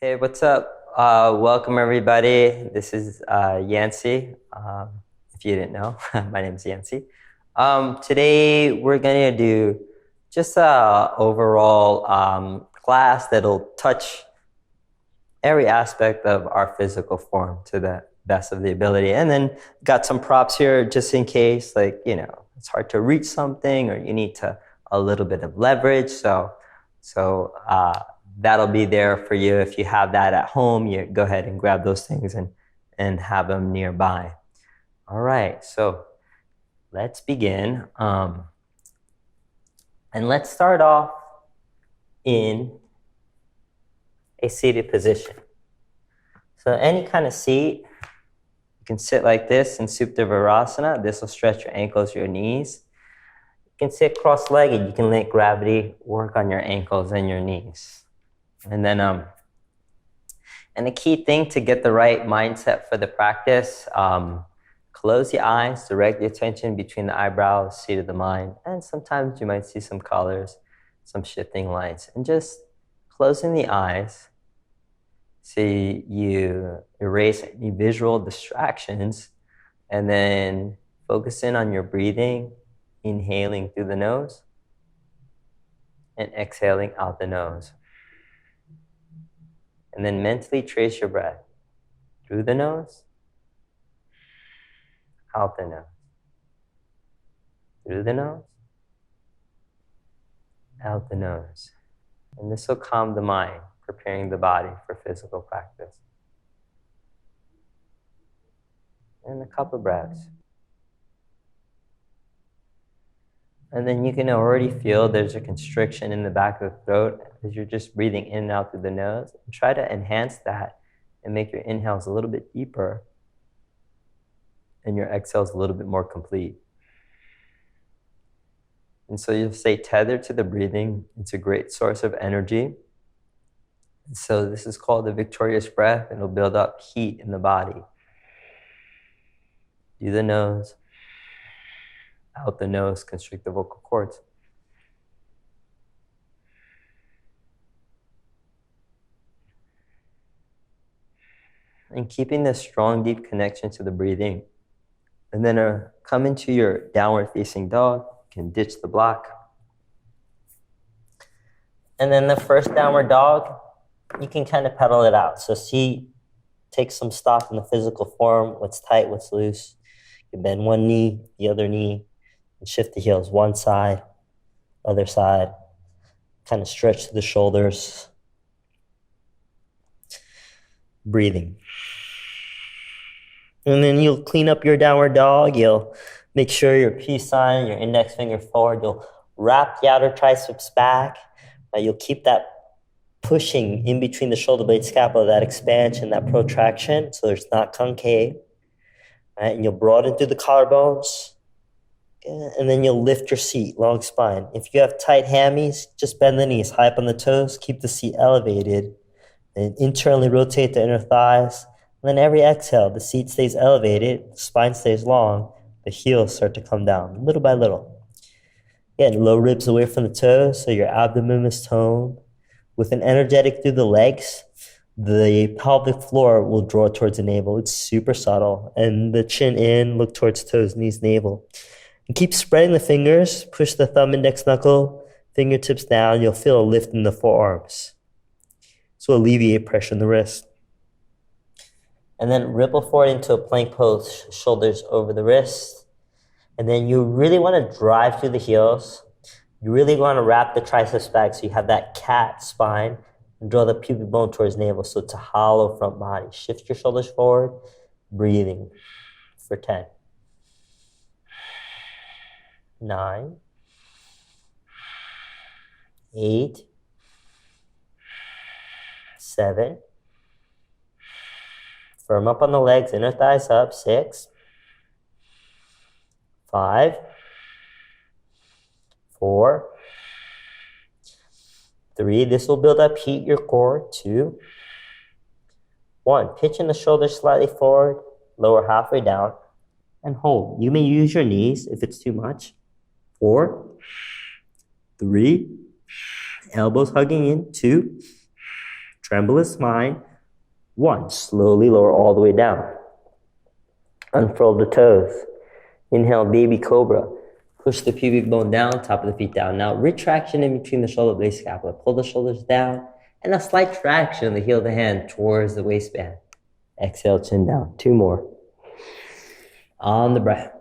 Hey, what's up? Welcome everybody. This is Yancy. If you didn't know, my name is Yancy. Today we're gonna do just a overall class that'll touch every aspect of our physical form to the best of the ability. And then got some props here just in case, like, it's hard to reach something or you need a little bit of leverage. So that'll be there for you. If you have that at home, you go ahead and grab those things and have them nearby. All right, so let's begin. And let's start off in a seated position. So any kind of seat, you can sit like this in Supta Virasana. This will stretch your ankles, your knees. You can sit cross-legged. You can let gravity work on your ankles and your knees. And then, and the key thing to get the right mindset for the practice, close your eyes, direct your attention between the eyebrows, seat of the mind, and sometimes you might see some colors, some shifting lights, and just closing the eyes, so you erase any visual distractions, and then focus in on your breathing, inhaling through the nose, and exhaling out the nose. And then mentally trace your breath through the nose, out the nose, through the nose, out the nose. And this will calm the mind, preparing the body for physical practice. And a couple breaths. And then you can already feel there's a constriction in the back of the throat as you're just breathing in and out through the nose. And try to enhance that and make your inhales a little bit deeper and your exhales a little bit more complete. And so you'll stay tethered to the breathing. It's a great source of energy. And so this is called the victorious breath, and it'll build up heat in the body. Through the nose, out the nose, constrict the vocal cords. And keeping this strong, deep connection to the breathing. And then come into your downward facing dog. You can ditch the block. And then the first downward dog, you can kind of pedal it out. So take some stock in the physical form, what's tight, what's loose. You can bend one knee, the other knee, and shift the heels one side, other side. Kind of stretch the shoulders. Breathing. And then you'll clean up your downward dog. You'll make sure your peace sign, your index finger forward. You'll wrap the outer triceps back. You'll keep that pushing in between the shoulder blade scapula, that expansion, that protraction, so there's not concave. Right? And you'll broaden through the collarbones. And then you'll lift your seat, long spine. If you have tight hammies, just bend the knees, high up on the toes, keep the seat elevated, and internally rotate the inner thighs. And then every exhale, the seat stays elevated, the spine stays long, the heels start to come down, little by little. Again, low ribs away from the toes, so your abdomen is toned. With an energetic through the legs, the pelvic floor will draw towards the navel. It's super subtle. And the chin in, look towards toes, knees, navel. And keep spreading the fingers, push the thumb, index knuckle, fingertips down. You'll feel a lift in the forearms. So alleviate pressure in the wrist. And then ripple forward into a plank pose, shoulders over the wrist. And then you really want to drive through the heels. You really want to wrap the triceps back so you have that cat spine and draw the pubic bone towards navel. So it's a hollow front body. Shift your shoulders forward, breathing for 10. 9, 8, 7. Firm up on the legs, inner thighs up. 6, 5, 4, 3. This will build up heat your core. 2, 1. Pitching the shoulders slightly forward, lower halfway down, and hold. You may use your knees if it's too much. 4, 3, elbows hugging in. 2, Tremble the spine. 1. Slowly lower all the way down. Unfurl the toes. Inhale, baby cobra. Push the pubic bone down, top of the feet down. Now, retraction in between the shoulder blade scapula. Pull the shoulders down, and a slight traction of the heel of the hand towards the waistband. Exhale, chin down. 2 more. On the breath.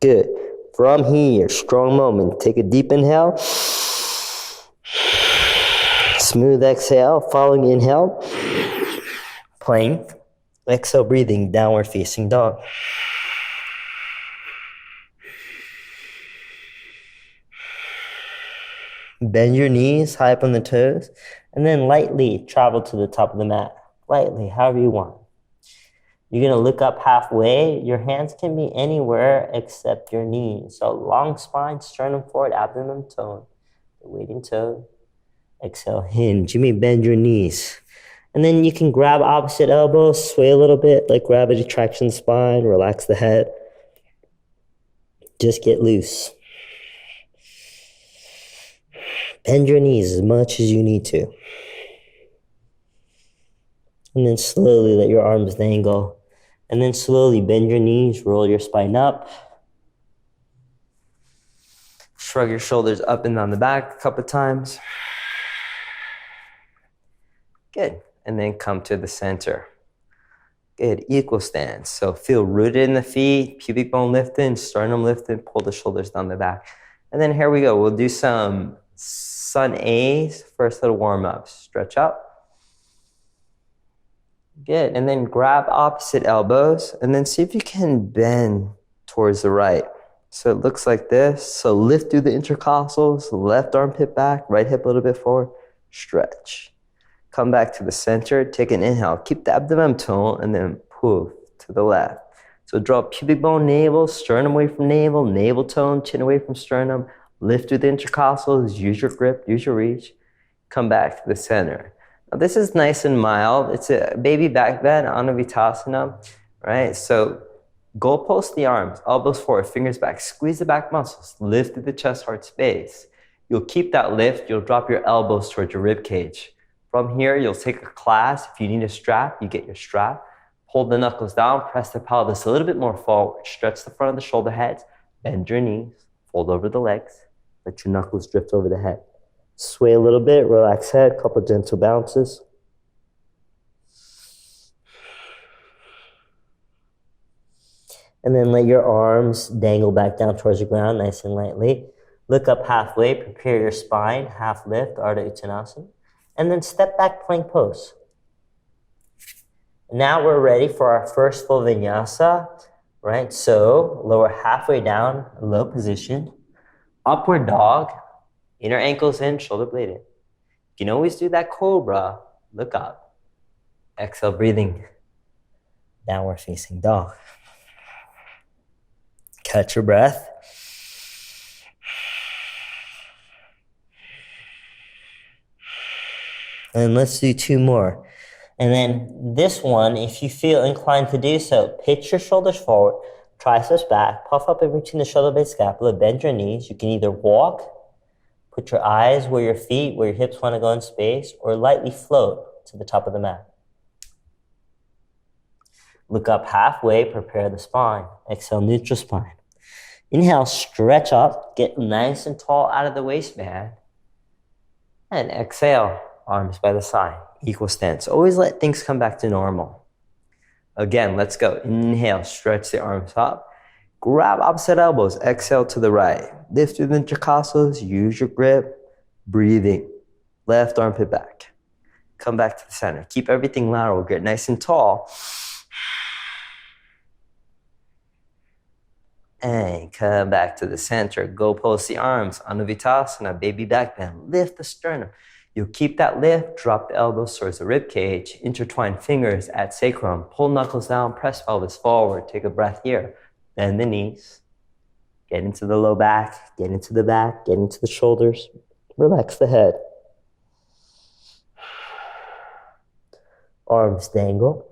Good. From here, strong moment. Take a deep inhale. Smooth exhale. Following inhale. Plank. Exhale, breathing. Downward facing dog. Bend your knees, high up on the toes, and then lightly travel to the top of the mat. Lightly, however you want. You're going to look up halfway. Your hands can be anywhere except your knees. So long spine, sternum forward, abdomen tone. The waiting toe. Exhale, hinge. You may bend your knees. And then you can grab opposite elbow, sway a little bit, like gravity traction spine, relax the head. Just get loose. Bend your knees as much as you need to. And then slowly let your arms dangle. And then slowly bend your knees, roll your spine up. Shrug your shoulders up and down the back a couple times. Good. And then come to the center. Good. Equal stance. So feel rooted in the feet, pubic bone lifting, sternum lifting, pull the shoulders down the back. And then here we go. We'll do some sun A's, first little warm up. Stretch up. Good. And then grab opposite elbows and then see if you can bend towards the right. So it looks like this. So lift through the intercostals, left armpit back, right hip a little bit forward. Stretch. Come back to the center. Take an inhale. Keep the abdomen tone and then poof to the left. So draw pubic bone, navel, sternum away from navel tone, chin away from sternum. Lift through the intercostals. Use your grip, use your reach. Come back to the center. Now this is nice and mild. It's a baby back bend, Anavitasana, right? So goalpost the arms, elbows forward, fingers back. Squeeze the back muscles. Lift through the chest heart space. You'll keep that lift. You'll drop your elbows towards your rib cage. From here, you'll take a clasp. If you need a strap, you get your strap. Hold the knuckles down. Press the pelvis a little bit more forward. Stretch the front of the shoulder heads. Bend your knees. Fold over the legs. Let your knuckles drift over the head. Sway a little bit, relax head, couple gentle bounces. And then let your arms dangle back down towards the ground, nice and lightly. Look up halfway, prepare your spine, half lift, Ardha Uttanasana. And then step back plank pose. Now we're ready for our first full vinyasa, right? So lower halfway down, low position, upward dog. Inner ankles in, shoulder blade in. You can always do that cobra. Look up. Exhale, breathing. Downward facing dog. Catch your breath. And let's do 2 more. And then this one, if you feel inclined to do so, pitch your shoulders forward, triceps back, puff up in between the shoulder blade scapula, bend your knees. You can either walk, put your eyes where your feet, where your hips want to go in space, or lightly float to the top of the mat. Look up halfway, prepare the spine. Exhale, neutral spine. Inhale, stretch up, get nice and tall out of the waistband. And exhale, arms by the side, equal stance. Always let things come back to normal. Again, let's go. Inhale, stretch the arms up. Grab opposite elbows, exhale to the right. Lift through the intercostals, use your grip. Breathing, left armpit back. Come back to the center. Keep everything lateral, get nice and tall. And come back to the center. Go post the arms, Anavitasana, baby back bend. Lift the sternum. You'll keep that lift, drop the elbows towards the rib cage, intertwine fingers at sacrum, pull knuckles down, press pelvis forward. Take a breath here. Bend the knees, get into the low back, get into the back, get into the shoulders, relax the head. Arms dangle,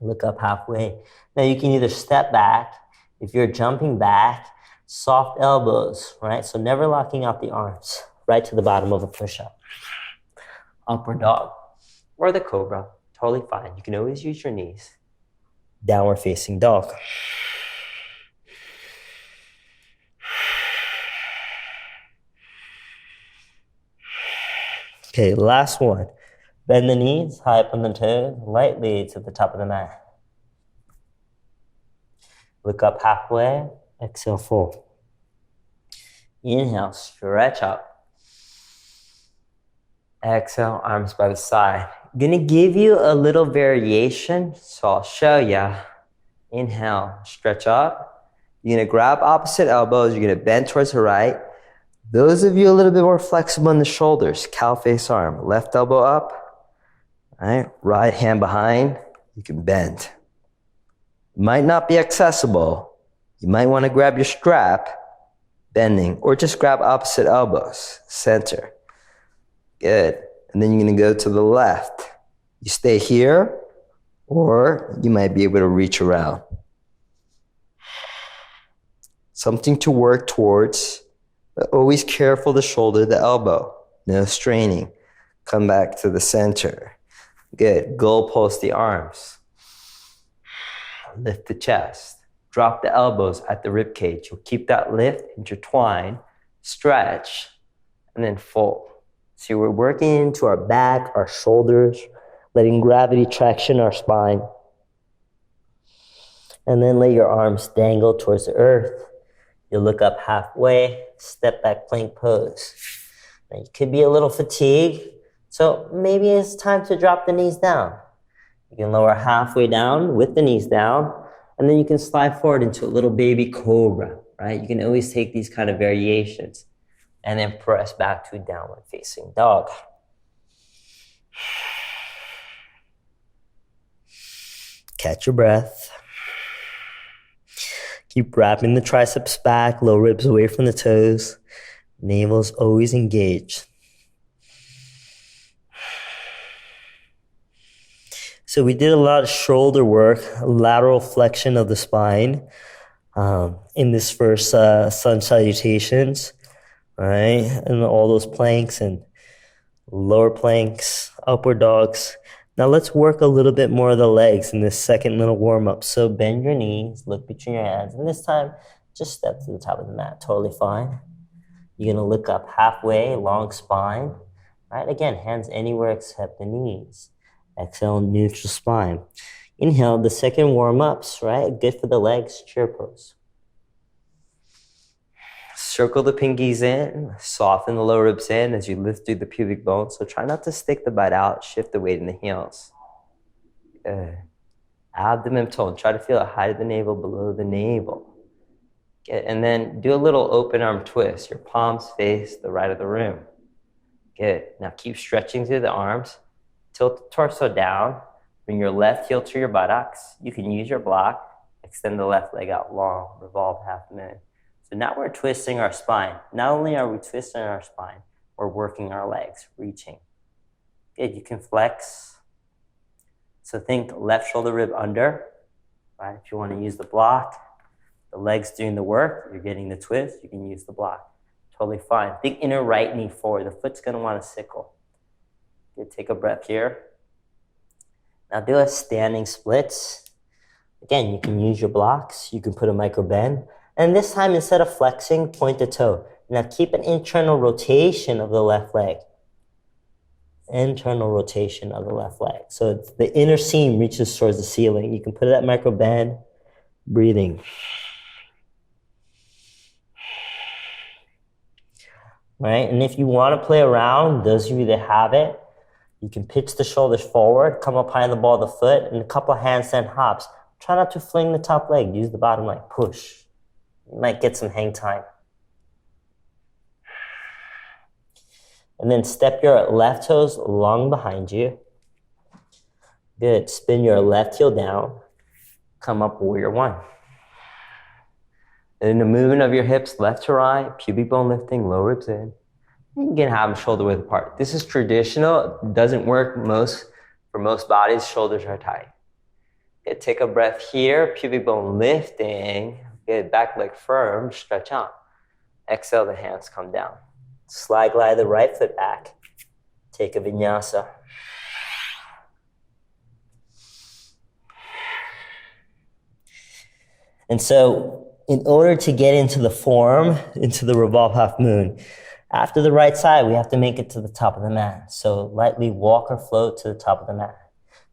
look up halfway. Now you can either step back, if you're jumping back, Soft elbows, right? So never locking out the arms, right to the bottom of a push-up. Upward dog or the cobra, totally fine. You can always use your knees. Downward facing dog. Okay, last one. Bend the knees, high up on the toes, lightly to the top of the mat. Look up halfway, exhale, fold. Inhale, stretch up. Exhale, arms by the side. Gonna give you a little variation, so I'll show you. Inhale, stretch up. You're gonna grab opposite elbows, you're gonna bend towards the right. Those of you a little bit more flexible in the shoulders, cow face arm, left elbow up, right hand behind, you can bend. Might not be accessible. You might wanna grab your strap, bending, or just grab opposite elbows, center. Good. And then you're gonna go to the left. You stay here, or you might be able to reach around. Something to work towards, but always careful to shoulder the elbow. No straining. Come back to the center. Good. Goalpost the arms. Lift the chest. Drop the elbows at the rib cage. You'll keep that lift, intertwine, stretch, and then fold. So we're working into our back, our shoulders, letting gravity traction our spine. And then let your arms dangle towards the earth. You'll look up halfway, step back plank pose. Now you could be a little fatigued, so maybe it's time to drop the knees down. You can lower halfway down with the knees down, and then you can slide forward into a little baby cobra, right? You can always take these kind of variations and then press back to downward facing dog. Catch your breath. Keep wrapping the triceps back, low ribs away from the toes. Navel's always engaged. So we did a lot of shoulder work, lateral flexion of the spine in this first sun salutations, right? And all those planks and lower planks, upward dogs. Now let's work a little bit more of the legs in this second little warm-up. So bend your knees, look between your hands, and this time just step to the top of the mat, totally fine. You're gonna look up halfway, long spine, right? Again, hands anywhere except the knees. Exhale, neutral spine. Inhale, the second warm-ups, right? Good for the legs, chair pose. Circle the pinkies in, soften the lower ribs in as you lift through the pubic bone. So try not to stick the butt out, shift the weight in the heels. Good. Abdomen tone, try to feel it high to the navel, below the navel. Good. And then do a little open arm twist. Your palms face the right of the room. Good. Now keep stretching through the arms. Tilt the torso down. Bring your left heel to your buttocks. You can use your block. Extend the left leg out long. Revolve half a minute. So now we're twisting our spine. Not only are we twisting our spine, we're working our legs, reaching. Good, you can flex. So think left shoulder rib under, right? If you want to use the block, the legs doing the work, you're getting the twist, you can use the block. Totally fine. Think inner right knee forward. The foot's gonna want to sickle. Good, take a breath here. Now do a standing splits. Again, you can use your blocks, you can put a micro bend. And this time, instead of flexing, point the toe. Now keep an internal rotation of the left leg. Internal rotation of the left leg. So the inner seam reaches towards the ceiling. You can put it at micro bend, breathing. Right, and if you want to play around, those of you that have it, you can pitch the shoulders forward, come up high on the ball of the foot, and a couple handstand hops. Try not to fling the top leg. Use the bottom leg. Push. You might get some hang time. And then step your left toes long behind you. Good. Spin your left heel down. Come up, warrior one. And then the movement of your hips left to right, pubic bone lifting, low ribs in. You can have them shoulder width apart. This is traditional. It doesn't work for most bodies. Shoulders are tight. Okay, take a breath here. Pubic bone lifting. Good. Back leg firm. Stretch out. Exhale, the hands come down. Slide glide the right foot back. Take a vinyasa. And so, in order to get into the form, into the revolve half moon, after the right side, we have to make it to the top of the mat. So lightly walk or float to the top of the mat.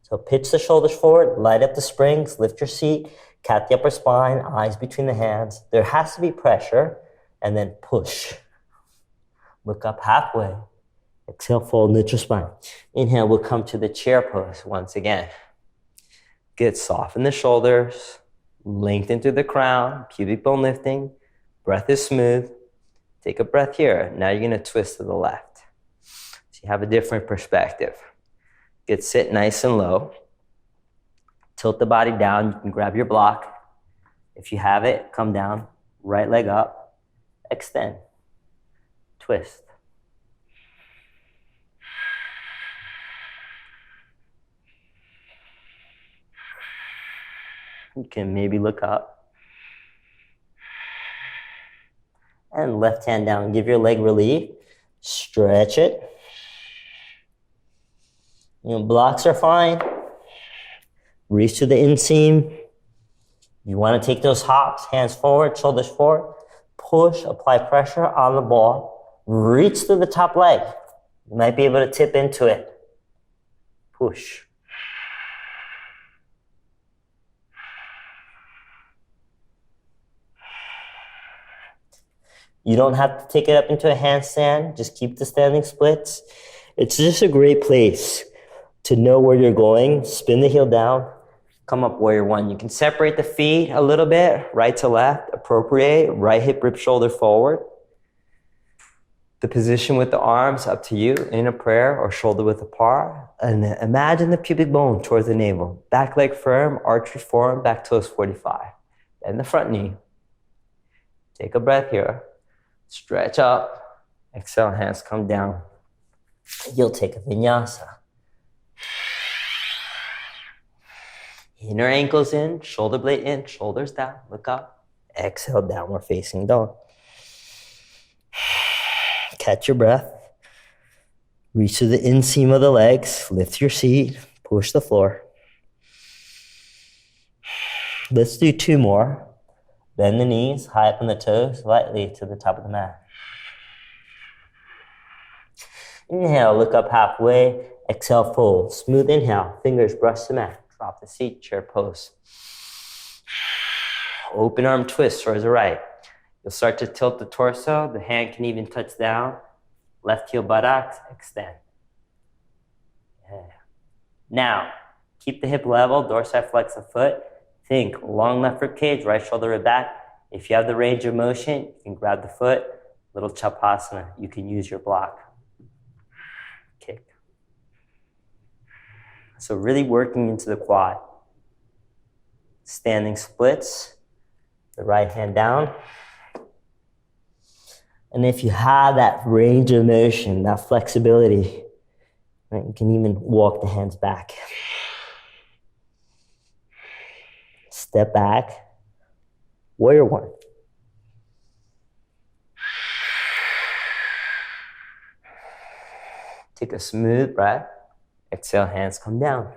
So pitch the shoulders forward, light up the springs, lift your seat, cat the upper spine, eyes between the hands. There has to be pressure, and then push. Look up halfway. Exhale, fold neutral spine. Inhale, we'll come to the chair pose once again. Good, soften the shoulders, lengthen through the crown, pubic bone lifting, breath is smooth. Take a breath here. Now you're gonna twist to the left. So you have a different perspective. Good, sit nice and low. Tilt the body down, you can grab your block. If you have it, come down, right leg up, extend, twist. You can maybe look up. And left hand down, give your leg relief, stretch it. Blocks are fine. Reach to the inseam. You want to take those hops, hands forward, shoulders forward. Push, apply pressure on the ball. Reach through the top leg. You might be able to tip into it. Push. You don't have to take it up into a handstand. Just keep the standing splits. It's just a great place to know where you're going. Spin the heel down. Come up warrior one. You can separate the feet a little bit, right to left, appropriate, right hip, rib, shoulder forward. The position with the arms, up to you, in a prayer or shoulder width apart. And imagine the pubic bone towards the navel. Back leg firm, archery form, back toes 45. Bend the front knee. Take a breath here. Stretch up. Exhale, hands come down. You'll take a vinyasa. Inner ankles in, shoulder blade in, shoulders down, look up. Exhale, downward facing dog. Catch your breath. Reach to the inseam of the legs, lift your seat, push the floor. Let's do 2 more. Bend the knees, high up on the toes, lightly to the top of the mat. Inhale, look up halfway. Exhale, fold. Smooth inhale, fingers brush the mat. Drop the seat, chair pose. Open arm twist towards the right. You'll start to tilt the torso. The hand can even touch down. Left heel buttocks, extend. Yeah. Now, keep the hip level, dorsiflex flex the foot. Think long left rib cage, right shoulder rib back. If you have the range of motion, you can grab the foot. Little chapasana, you can use your block. Kick. So really working into the quad. Standing splits, the right hand down. And if you have that range of motion, that flexibility, right, you can even walk the hands back. Step back, warrior one. Take a smooth breath. Exhale, hands come down.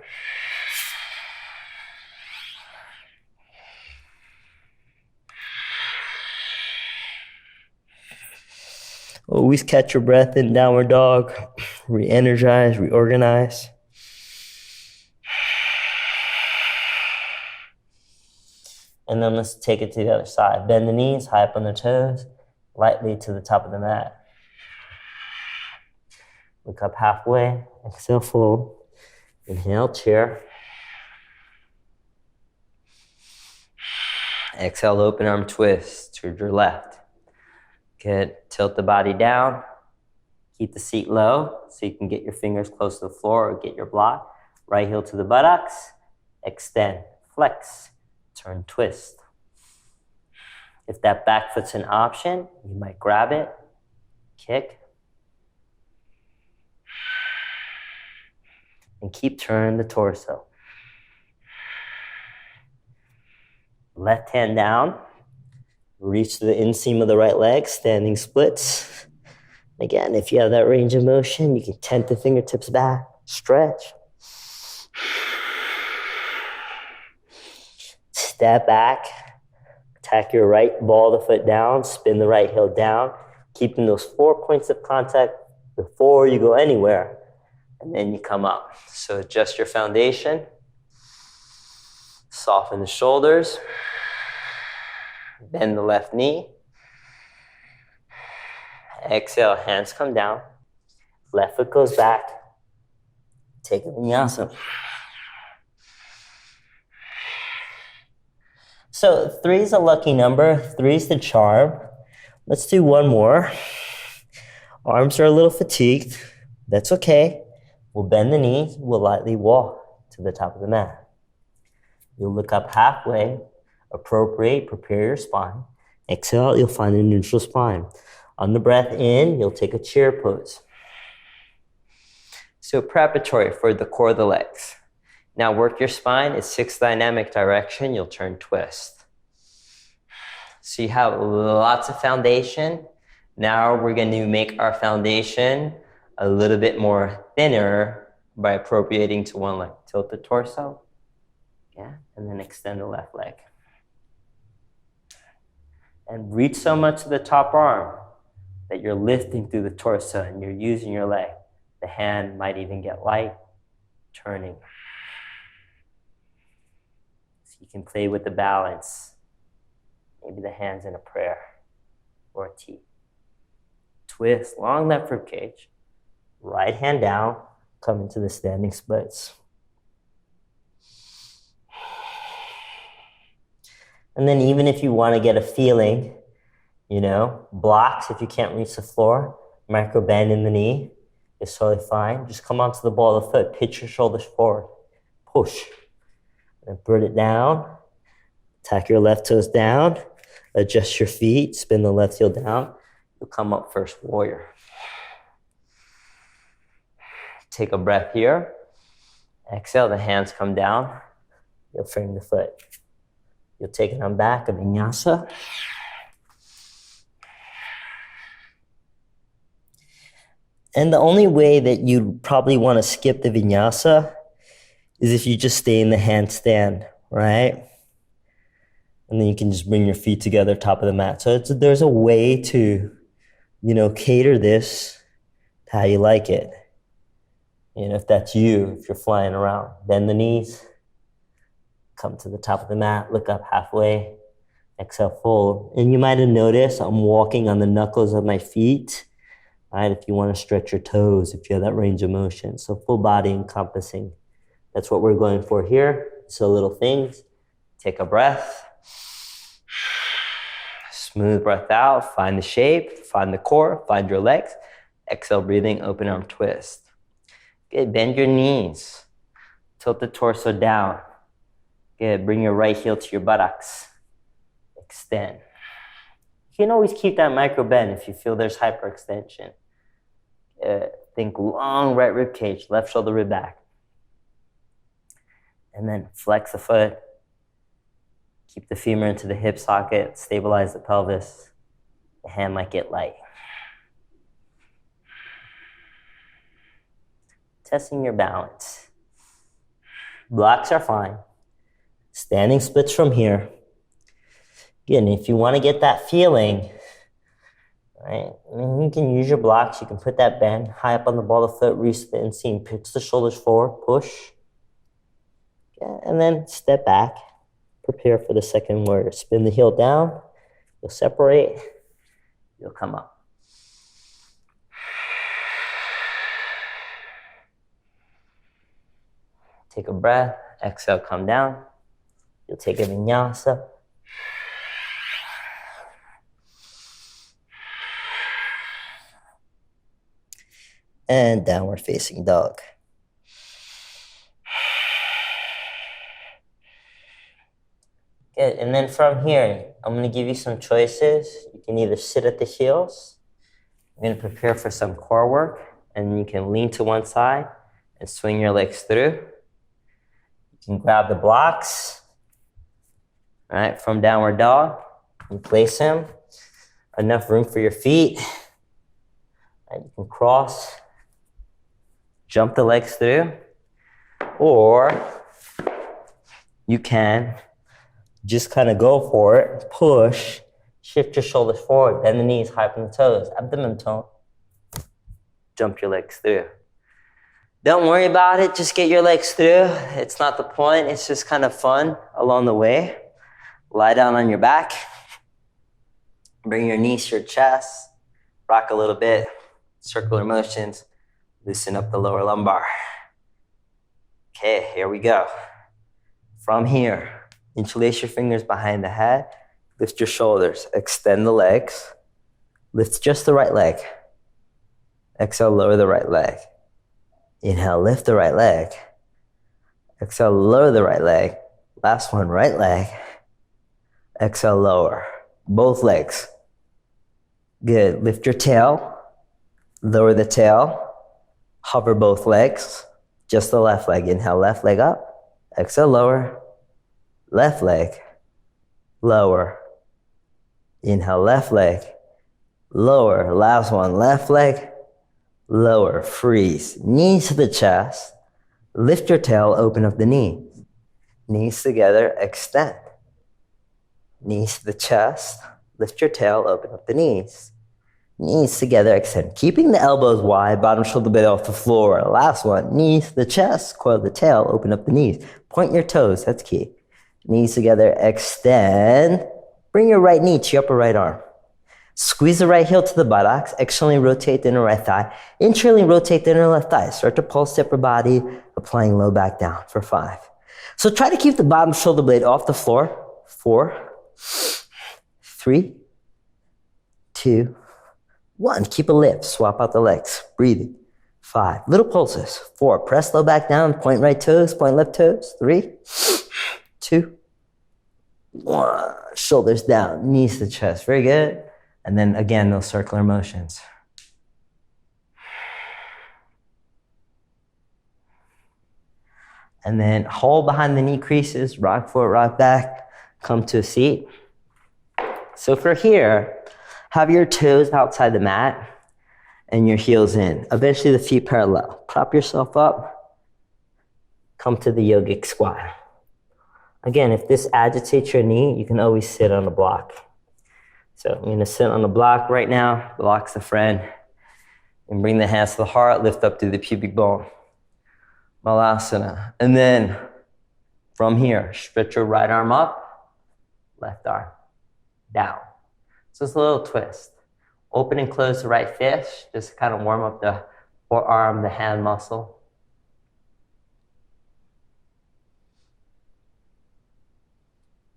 Always catch your breath in downward dog. Re-energize, reorganize. And then let's take it to the other side. Bend the knees, high up on the toes, lightly to the top of the mat. Look up halfway, exhale, fold. Inhale, chair. Exhale, open arm twist to your left. Good, tilt the body down. Keep the seat low so you can get your fingers close to the floor or get your block. Right heel to the buttocks, extend, flex, turn, twist. If that back foot's an option, you might grab it, kick, and keep turning the torso. Left hand down, Reach to the inseam of the right leg, standing splits. Again, if you have that range of motion, you can tent the fingertips back, stretch. Step back, tack your right ball of the foot down, spin the right heel down, keeping those 4 points of contact before you go anywhere, and then you come up. So adjust your foundation, soften the shoulders, bend the left knee. Exhale, hands come down, left foot goes back, take a vinyasa. So 3 is a lucky number, 3 is the charm. Let's do one more. Arms are a little fatigued, that's okay. We'll bend the knees, we'll lightly walk to the top of the mat. You'll look up halfway, appropriate, prepare your spine. Exhale, you'll find a neutral spine. On the breath in, you'll take a chair pose. So preparatory for the core of the legs. Now work your spine, it's 6 dynamic direction, you'll turn twist. So you have lots of foundation. Now we're going to make our foundation a little bit more thinner by appropriating to one leg. Tilt the torso, yeah, and then extend the left leg. And reach so much to the top arm that you're lifting through the torso and you're using your leg. The hand might even get light, turning. So you can play with the balance. Maybe the hand's in a prayer or a T. Twist, long left rib cage. Right hand down, come into the standing splits. And then even if you want to get a feeling, blocks if you can't reach the floor, micro bend in the knee is totally fine. Just come onto the ball of the foot, pitch your shoulders forward, push. And put it down, tack your left toes down, adjust your feet, spin the left heel down. You'll come up first warrior. Take a breath here. Exhale, the hands come down. You'll frame the foot. You'll take it on back, a vinyasa. And the only way that you'd probably want to skip the vinyasa is if you just stay in the handstand, right? And then you can just bring your feet together, top of the mat. So there's a way to, cater this to how you like it. If that's you, if you're flying around, bend the knees, come to the top of the mat, look up halfway, exhale, fold. And you might have noticed I'm walking on the knuckles of my feet, right? If you want to stretch your toes, if you have that range of motion. So full body encompassing. That's what we're going for here. So little things. Take a breath. Smooth breath out. Find the shape. Find the core. Find your legs. Exhale, breathing, open arm twist. Good. Bend your knees. Tilt the torso down. Good. Bring your right heel to your buttocks. Extend. You can always keep that micro bend if you feel there's hyperextension. Think long right rib cage, left shoulder rib back. And then flex the foot. Keep the femur into the hip socket. Stabilize the pelvis. The hand might get light. Testing your balance. Blocks are fine. Standing splits from here. Again, if you want to get that feeling, right, you can use your blocks. You can put that bend high up on the ball of the foot, reach the inseam, pitch the shoulders forward, push. Yeah, and then step back. Prepare for the second warrior. Spin the heel down. You'll separate. You'll come up. Take a breath. Exhale, come down. You'll take a vinyasa. And downward facing dog. Good, and then from here, I'm gonna give you some choices. You can either sit at the heels. I'm gonna prepare for some core work, and you can lean to one side and swing your legs through. You can grab the blocks, right, from downward dog. You place him, enough room for your feet. And you can cross, jump the legs through, or you can just kind of go for it, push, shift your shoulders forward, bend the knees, high from the toes, abdomen tone, jump your legs through. Don't worry about it, just get your legs through. It's not the point, it's just kind of fun along the way. Lie down on your back, bring your knees to your chest, rock a little bit, circular motions, loosen up the lower lumbar. Okay, here we go. From here, interlace your fingers behind the head, lift your shoulders, extend the legs, lift just the right leg. Exhale, lower the right leg. Inhale, lift the right leg. Exhale, lower the right leg. Last one, right leg. Exhale, lower. Both legs. Good. Lift your tail. Lower the tail. Hover both legs. Just the left leg. Inhale, left leg up. Exhale, lower. Left leg. Lower. Inhale, left leg. Lower. Last one, left leg. Lower, freeze, knees to the chest, lift your tail, open up the knees. Knees together, extend. Knees to the chest, lift your tail, open up the knees. Knees together, extend. Keeping the elbows wide, bottom shoulder blade off the floor. Last one, knees to the chest, coil the tail, open up the knees. Point your toes, that's key. Knees together, extend. Bring your right knee to your upper right arm. Squeeze the right heel to the buttocks, externally rotate the inner right thigh, internally rotate the inner left thigh. Start to pulse the upper body, applying low back down for 5. So try to keep the bottom shoulder blade off the floor. 4, 3, 2, 1. Keep a lift, swap out the legs, breathing. 5, little pulses. 4, press low back down, point right toes, point left toes. 3, 2, 1. Shoulders down, knees to the chest, very good. And then again, those circular motions. And then hold behind the knee creases, rock forward, rock back, come to a seat. So for here, have your toes outside the mat and your heels in. Eventually the feet parallel. Prop yourself up, come to the yogic squat. Again, if this agitates your knee, you can always sit on a block. So I'm going to sit on the block right now, block's the friend, and bring the hands to the heart, lift up through the pubic bone. Malasana. And then from here, stretch your right arm up, left arm down. So it's a little twist. Open and close the right fist, just kind of warm up the forearm, the hand muscle.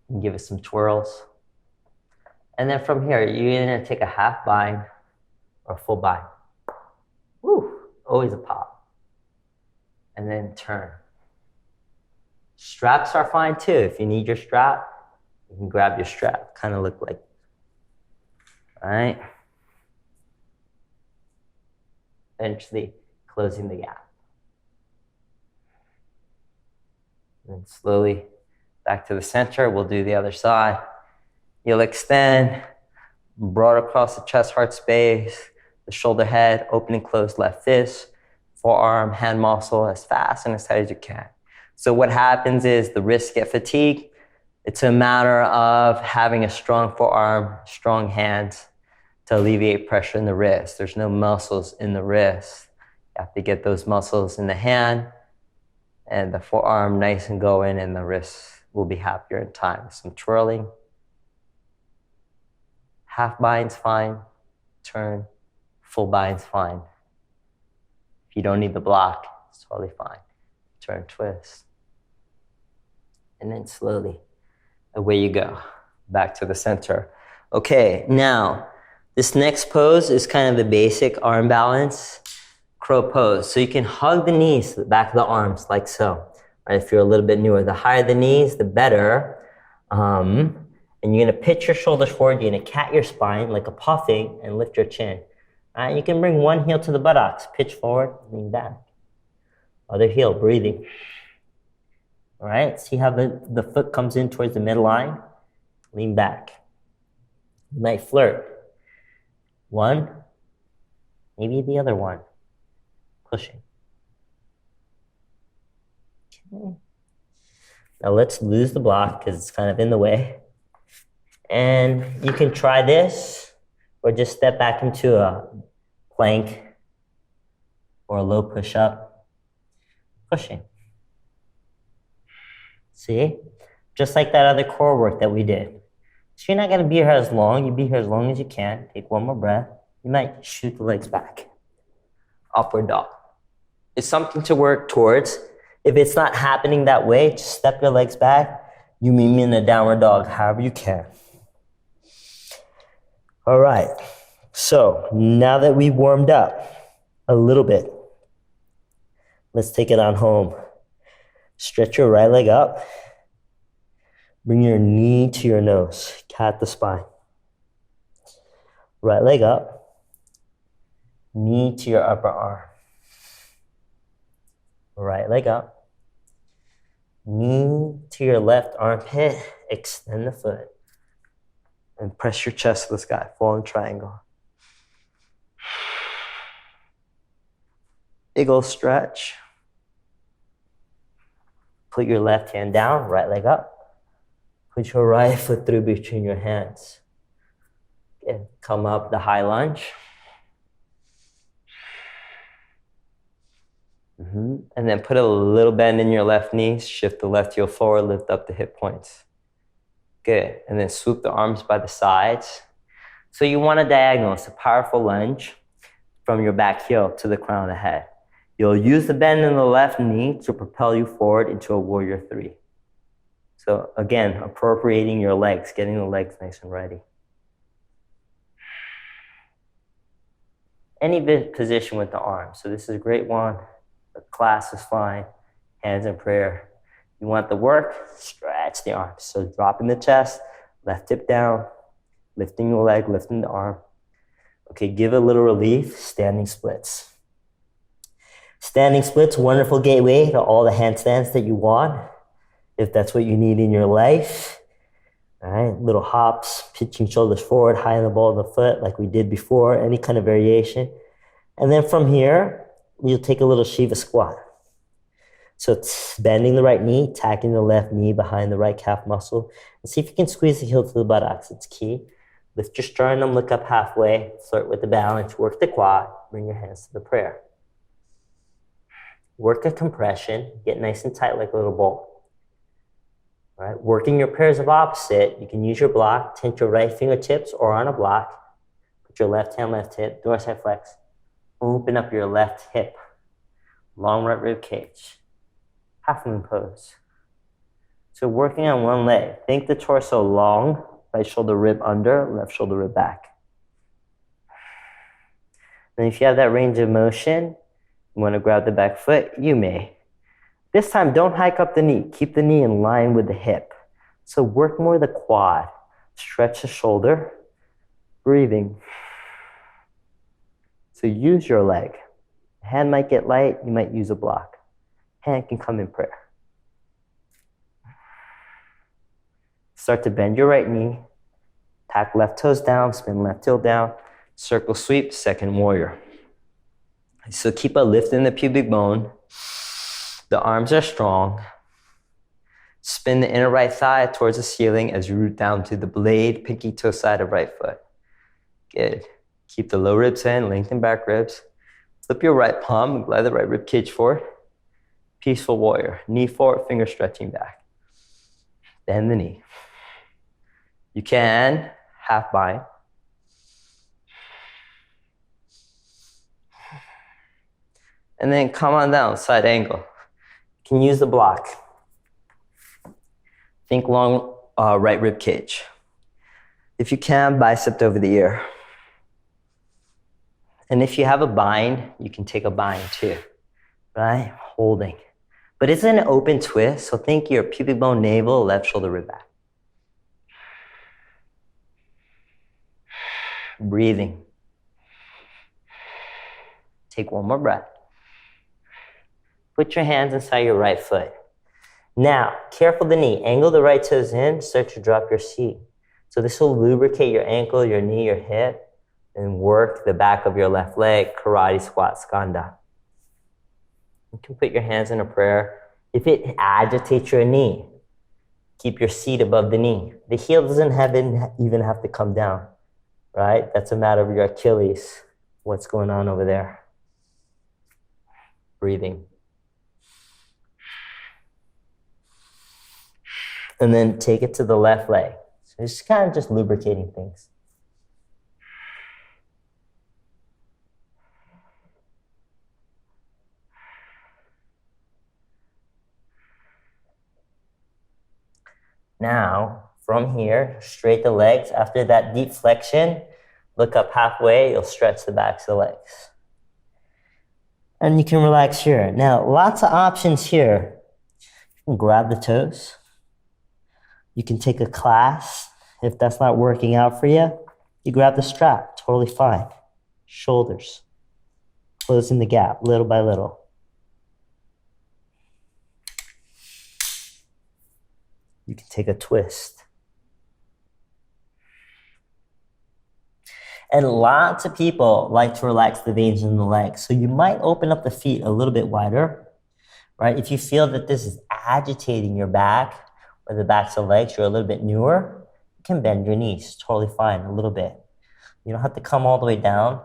And give it some twirls. And then from here, you're either going to take a half bind or full bind. Woo, always a pop. And then turn. Straps are fine too. If you need your strap, you can grab your strap. Kind of look like, all right? Eventually closing the gap. And then slowly back to the center. We'll do the other side. You'll extend, broad across the chest, heart space, the shoulder head, open and close left fist, forearm, hand muscle as fast and as tight as you can. So what happens is the wrists get fatigued. It's a matter of having a strong forearm, strong hands to alleviate pressure in the wrist. There's no muscles in the wrist. You have to get those muscles in the hand and the forearm nice and going, and the wrist will be happier in time. Some twirling. Half bind's fine, turn, full bind's fine. If you don't need the block, it's totally fine. Turn, twist. And then slowly, away you go, back to the center. Okay, now, this next pose is kind of the basic arm balance, crow pose. So you can hug the knees to the back of the arms, like so. Right, if you're a little bit newer, the higher the knees, the better. And you're going to pitch your shoulders forward. You're going to cat your spine like a puffing and lift your chin. All right, you can bring one heel to the buttocks. Pitch forward, lean back. Other heel, breathing. All right, see how the foot comes in towards the midline? Lean back. You might flirt. One, maybe the other one. Pushing. Okay. Now let's lose the block because it's kind of in the way. And you can try this or just step back into a plank or a low push-up. Pushing. See? Just like that other core work that we did. So you're not going to be here as long. You be here as long as you can. Take one more breath. You might shoot the legs back. Upward dog. It's something to work towards. If it's not happening that way, just step your legs back. You meet me in a downward dog, however you can. All right. So now that we've warmed up a little bit, let's take it on home. Stretch your right leg up. Bring your knee to your nose. Cat the spine. Right leg up. Knee to your upper arm. Right leg up. Knee to your left armpit. Extend the foot. And press your chest to the sky. Fallen triangle. Big ol' stretch. Put your left hand down. Right leg up. Put your right foot through between your hands. Okay. Come up the high lunge. And then put a little bend in your left knee. Shift the left heel forward. Lift up the hip points. Good. And then swoop the arms by the sides. So you want a diagonal. It's a powerful lunge from your back heel to the crown of the head. You'll use the bend in the left knee to propel you forward into a warrior three. So again, appropriating your legs, getting the legs nice and ready. Any position with the arms. So this is a great one. The class is fine. Hands in prayer. You want the work? Stretch the arms. So dropping the chest, left hip down, lifting the leg, lifting the arm. Okay, give a little relief. Standing splits. Standing splits, wonderful gateway to all the handstands that you want, if that's what you need in your life. All right, little hops, pitching shoulders forward, high on the ball of the foot like we did before, any kind of variation. And then from here, you'll take a little Shiva squat. So it's bending the right knee, tacking the left knee behind the right calf muscle. And see if you can squeeze the heel to the buttocks. It's key. Lift your sternum, look up halfway, flirt with the balance, work the quad, bring your hands to the prayer. Work a compression, get nice and tight like a little ball. All right, working your pairs of opposite, you can use your block, tent your right fingertips or on a block. Put your left hand, left hip, dorsal flex. Open up your left hip. Long right rib cage. Half moon pose. So working on one leg. Think the torso long, right shoulder rib under, left shoulder rib back. And if you have that range of motion, you want to grab the back foot, you may. This time, don't hike up the knee. Keep the knee in line with the hip. So work more the quad. Stretch the shoulder. Breathing. So use your leg. Hand might get light, you might use a block. Hand can come in prayer. Start to bend your right knee. Tack left toes down, spin left heel down. Circle sweep, second warrior. So keep a lift in the pubic bone. The arms are strong. Spin the inner right thigh towards the ceiling as you root down to the blade, pinky toe side of right foot. Good. Keep the low ribs in, lengthen back ribs. Flip your right palm, glide the right rib cage forward. Peaceful warrior. Knee forward, finger stretching back. Bend the knee. You can half bind. And then come on down, side angle. You can use the block. Think long right rib cage. If you can, bicep over the ear. And if you have a bind, you can take a bind too, right? Holding. But it's an open twist, so think your pubic bone, navel, left shoulder, rib back. Breathing. Take one more breath. Put your hands inside your right foot. Now, careful the knee. Angle the right toes in, start to drop your seat. So this will lubricate your ankle, your knee, your hip, and work the back of your left leg, karate squat skanda. You can put your hands in a prayer. If it agitates your knee, keep your seat above the knee. The heel doesn't even have to come down, right? That's a matter of your Achilles. What's going on over there? Breathing. And then take it to the left leg. So it's kind of just lubricating things. Now, from here, straight the legs. After that deep flexion, look up halfway, you'll stretch the backs of the legs. And you can relax here. Now, lots of options here. You can grab the toes. You can take a class. If that's not working out for you, you grab the strap, totally fine. Shoulders, closing the gap little by little. You can take a twist. And lots of people like to relax the veins in the legs. So you might open up the feet a little bit wider, right? If you feel that this is agitating your back or the backs of the legs, you're a little bit newer, you can bend your knees, totally fine, a little bit. You don't have to come all the way down,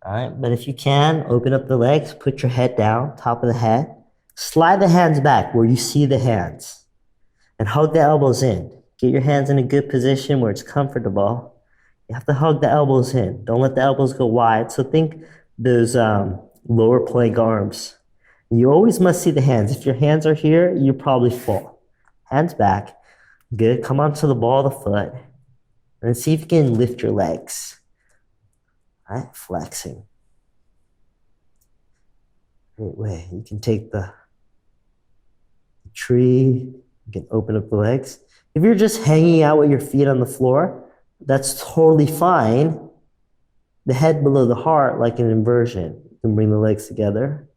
all right? But if you can, open up the legs, put your head down, top of the head, slide the hands back where you see the hands, and hug the elbows in. Get your hands in a good position where it's comfortable. You have to hug the elbows in. Don't let the elbows go wide. So think those lower plank arms. You always must see the hands. If your hands are here, you probably fall. Hands back. Good. Come onto the ball of the foot. And see if you can lift your legs. All right, flexing. Great way. You can take the tree. You can open up the legs. If you're just hanging out with your feet on the floor, that's totally fine. The head below the heart, like an inversion. You can bring the legs together.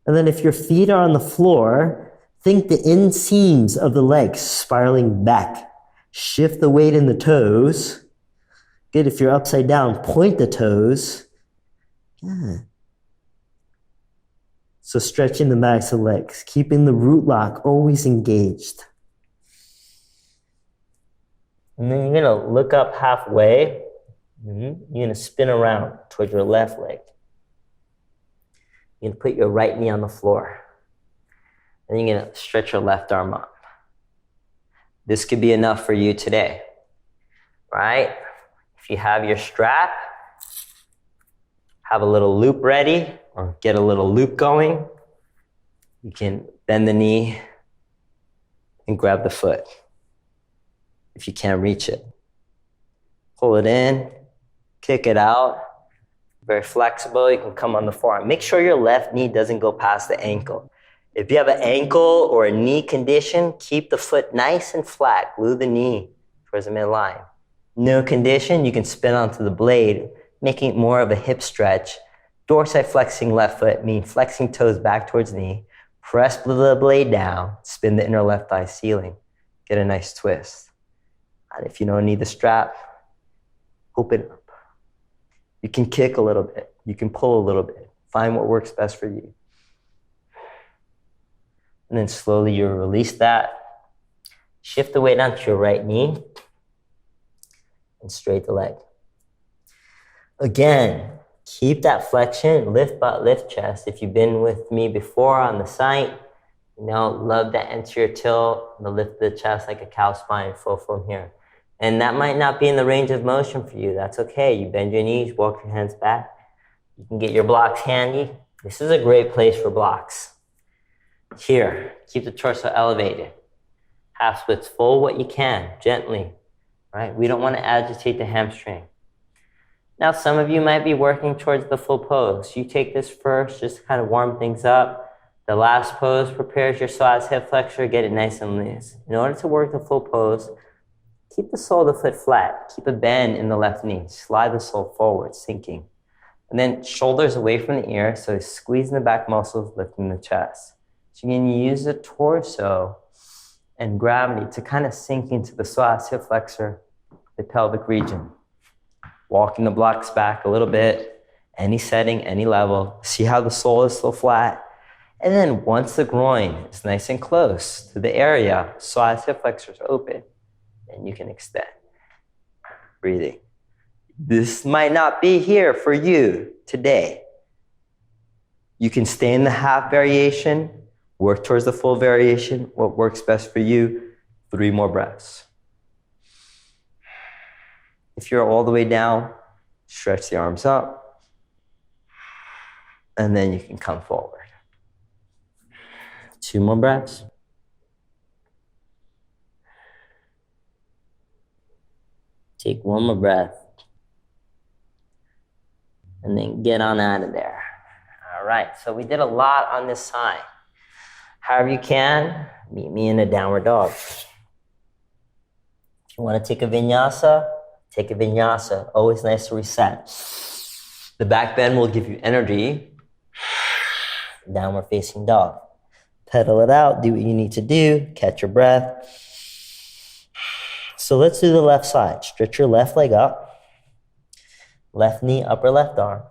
And then if your feet are on the floor, think the inseams of the legs spiraling back. Shift the weight in the toes. Good. If you're upside down, point the toes. Good. So stretching the backs of the legs, keeping the root lock always engaged. And then you're going to look up halfway. You're going to spin around towards your left leg. You're going to put your right knee on the floor. Then you're going to stretch your left arm up. This could be enough for you today, right? If you have your strap, have a little loop ready or get a little loop going. You can bend the knee and grab the foot if you can't reach it. Pull it in, kick it out. Very flexible. You can come on the forearm. Make sure your left knee doesn't go past the ankle. If you have an ankle or a knee condition, keep the foot nice and flat. Glue the knee towards the midline. No condition, you can spin onto the blade, making it more of a hip stretch. Dorsiflexing left foot means flexing toes back towards knee. Press the blade down, spin the inner left thigh ceiling. Get a nice twist. And if you don't need the strap, open up. You can kick a little bit. You can pull a little bit. Find what works best for you. And then slowly you release that. Shift the weight onto your right knee and straight the leg. Again, keep that flexion, lift butt, lift chest. If you've been with me before on the site, you know, love that anterior tilt, the lift of the chest like a cow spine, full from here. And that might not be in the range of motion for you. That's okay. You bend your knees, walk your hands back. You can get your blocks handy. This is a great place for blocks. Here, keep the torso elevated. Half splits full what you can, gently, right? We don't want to agitate the hamstring. Now, some of you might be working towards the full pose. You take this first, just to kind of warm things up. The last pose prepares your psoas hip flexor, get it nice and loose. In order to work the full pose, keep the sole of the foot flat. Keep a bend in the left knee. Slide the sole forward, sinking. And then shoulders away from the ear, so squeezing the back muscles, lifting the chest. So you can use the torso and gravity to kind of sink into the psoas hip flexor the pelvic region. Walking the blocks back a little bit, any setting, any level. See how the sole is still flat. And then once the groin is nice and close to the area, psoas hip flexors open, then you can extend. Breathing. This might not be here for you today. You can stay in the half variation, work towards the full variation. What works best for you? 3 more breaths. If you're all the way down, stretch the arms up, and then you can come forward. 2 more breaths. Take 1 more breath, and then get on out of there. All right, so we did a lot on this side. However you can, meet me in a downward dog. If you want to take a vinyasa, take a vinyasa. Always nice to reset. The back bend will give you energy. Downward facing dog. Pedal it out, do what you need to do, catch your breath. So let's do the left side. Stretch your left leg up. Left knee, upper left arm.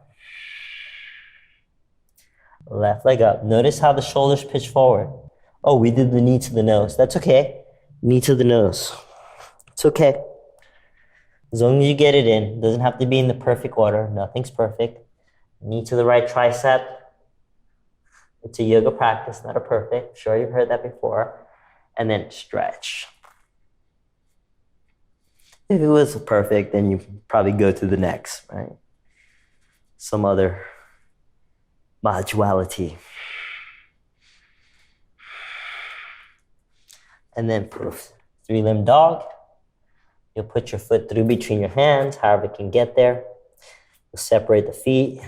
Left leg up. Notice how the shoulders pitch forward. Oh, we did the knee to the nose. That's okay. Knee to the nose. It's okay. As long as you get it in. It doesn't have to be in the perfect order. Nothing's perfect. Knee to the right tricep. It's a yoga practice, not a perfect. Sure, you've heard that before. And then stretch. If it was perfect, then you probably go to the next, right? Some other modulity. And then poof, 3-limb dog. You'll put your foot through between your hands, however it can get there. You'll separate the feet,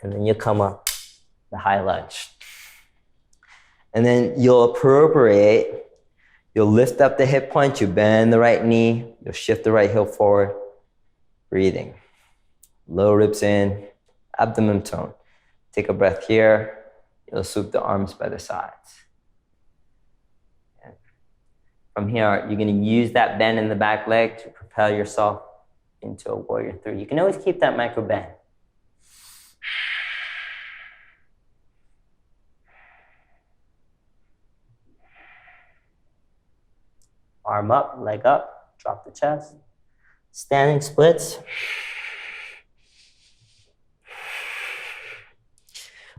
and then you'll come up the high lunge. And then you'll appropriate. You'll lift up the hip point, you bend the right knee, you'll shift the right heel forward. Breathing. Low ribs in, abdomen tone. Take a breath here. You'll swoop the arms by the sides. And from here, you're going to use that bend in the back leg to propel yourself into a warrior 3. You can always keep that micro bend. Arm up, leg up, drop the chest. Standing splits.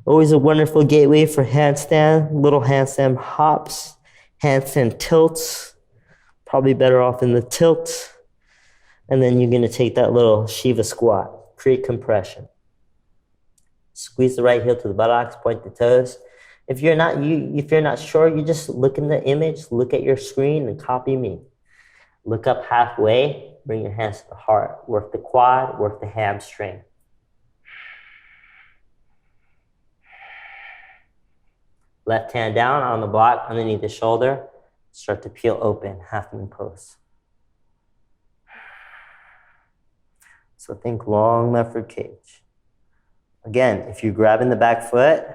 Always a wonderful gateway for handstand, little handstand hops, handstand tilts. Probably better off in the tilt. And then you're gonna take that little Shiva squat, create compression. Squeeze the right heel to the buttocks, point the toes. If you're not sure, you just look in the image, look at your screen and copy me. Look up halfway, bring your hands to the heart. Work the quad, work the hamstring. Left hand down on the block underneath the shoulder. Start to peel open, half moon pose. So think long left rib cage. Again, if you're grabbing the back foot,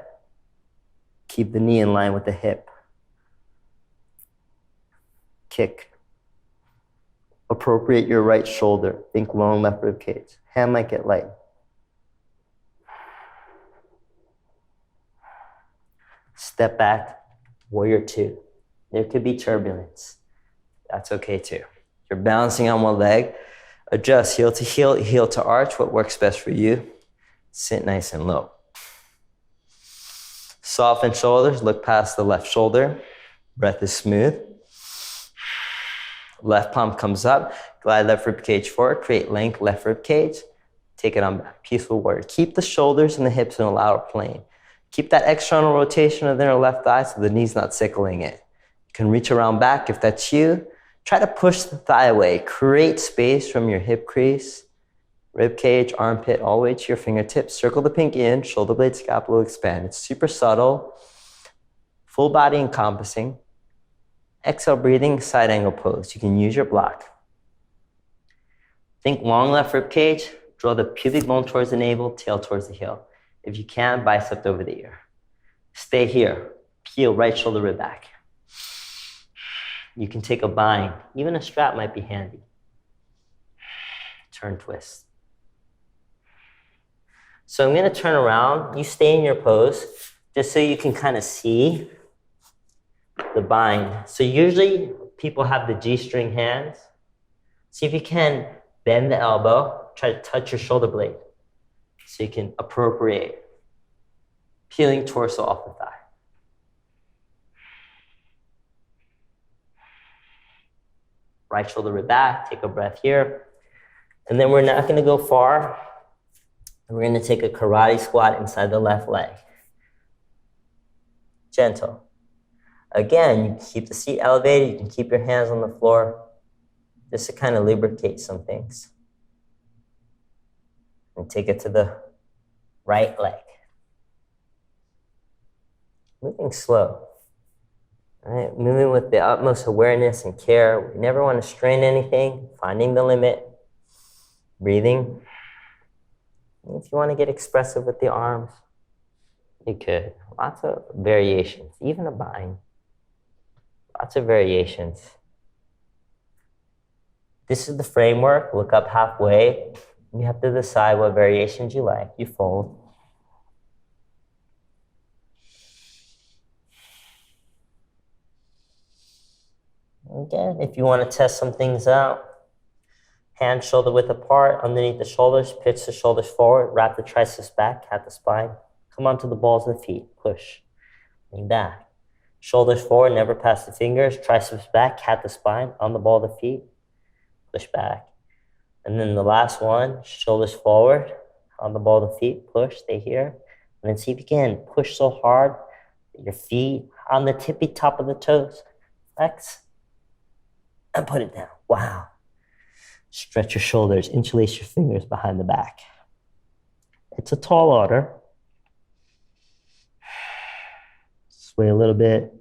keep the knee in line with the hip. Kick. Appropriate your right shoulder. Think long left rib cage. Hand might get light. Step back, warrior 2. There could be turbulence. That's okay too. You're balancing on one leg. Adjust heel to heel, heel to arch. What works best for you? Sit nice and low. Soften shoulders, look past the left shoulder. Breath is smooth. Left palm comes up. Glide left rib cage forward. Create length left rib cage. Take it on back. Peaceful warrior. Keep the shoulders and the hips in a lower plane. Keep that external rotation of the inner left thigh so the knee's not sickling it. You can reach around back if that's you. Try to push the thigh away. Create space from your hip crease, rib cage, armpit, all the way to your fingertips. Circle the pinky in, shoulder blade, scapula will expand. It's super subtle, full body encompassing. Exhale, breathing, side angle pose. You can use your block. Think long left rib cage. Draw the pubic bone towards the navel, tail towards the heel. If you can, bicep over the ear. Stay here. Peel right shoulder rib back. You can take a bind. Even a strap might be handy. turn, twist. So I'm going to turn around. You stay in your pose just so you can kind of see the bind. So usually people have the G-string hands. See if you can bend the elbow, try to touch your shoulder blade so you can appropriate, peeling torso off the thigh. Right shoulder rib back, take a breath here. And then we're not gonna go far. We're gonna take a karate squat inside the left leg. Gentle. Again, you can keep the seat elevated, you can keep your hands on the floor, just to kind of lubricate some things. And take it to the right leg. Moving slow. All right, moving with the utmost awareness and care. We never want to strain anything, finding the limit, breathing. If you want to get expressive with the arms, you could. Lots of variations, even a bind. Lots of variations. This is the framework. Look up halfway. You have to decide what variations you like. You fold. Again, if you want to test some things out, hands shoulder width apart, underneath the shoulders, pitch the shoulders forward, wrap the triceps back, cat the spine, come onto the balls of the feet, push, lean back. Shoulders forward, never pass the fingers, triceps back, cat the spine, on the ball of the feet, push back. And then the last one, shoulders forward, on the ball of the feet, push, stay here. And then see if you can push so hard that your feet on the tippy top of the toes, flex, and put it down. Wow. Stretch your shoulders, interlace your fingers behind the back. It's a tall order. Sway a little bit.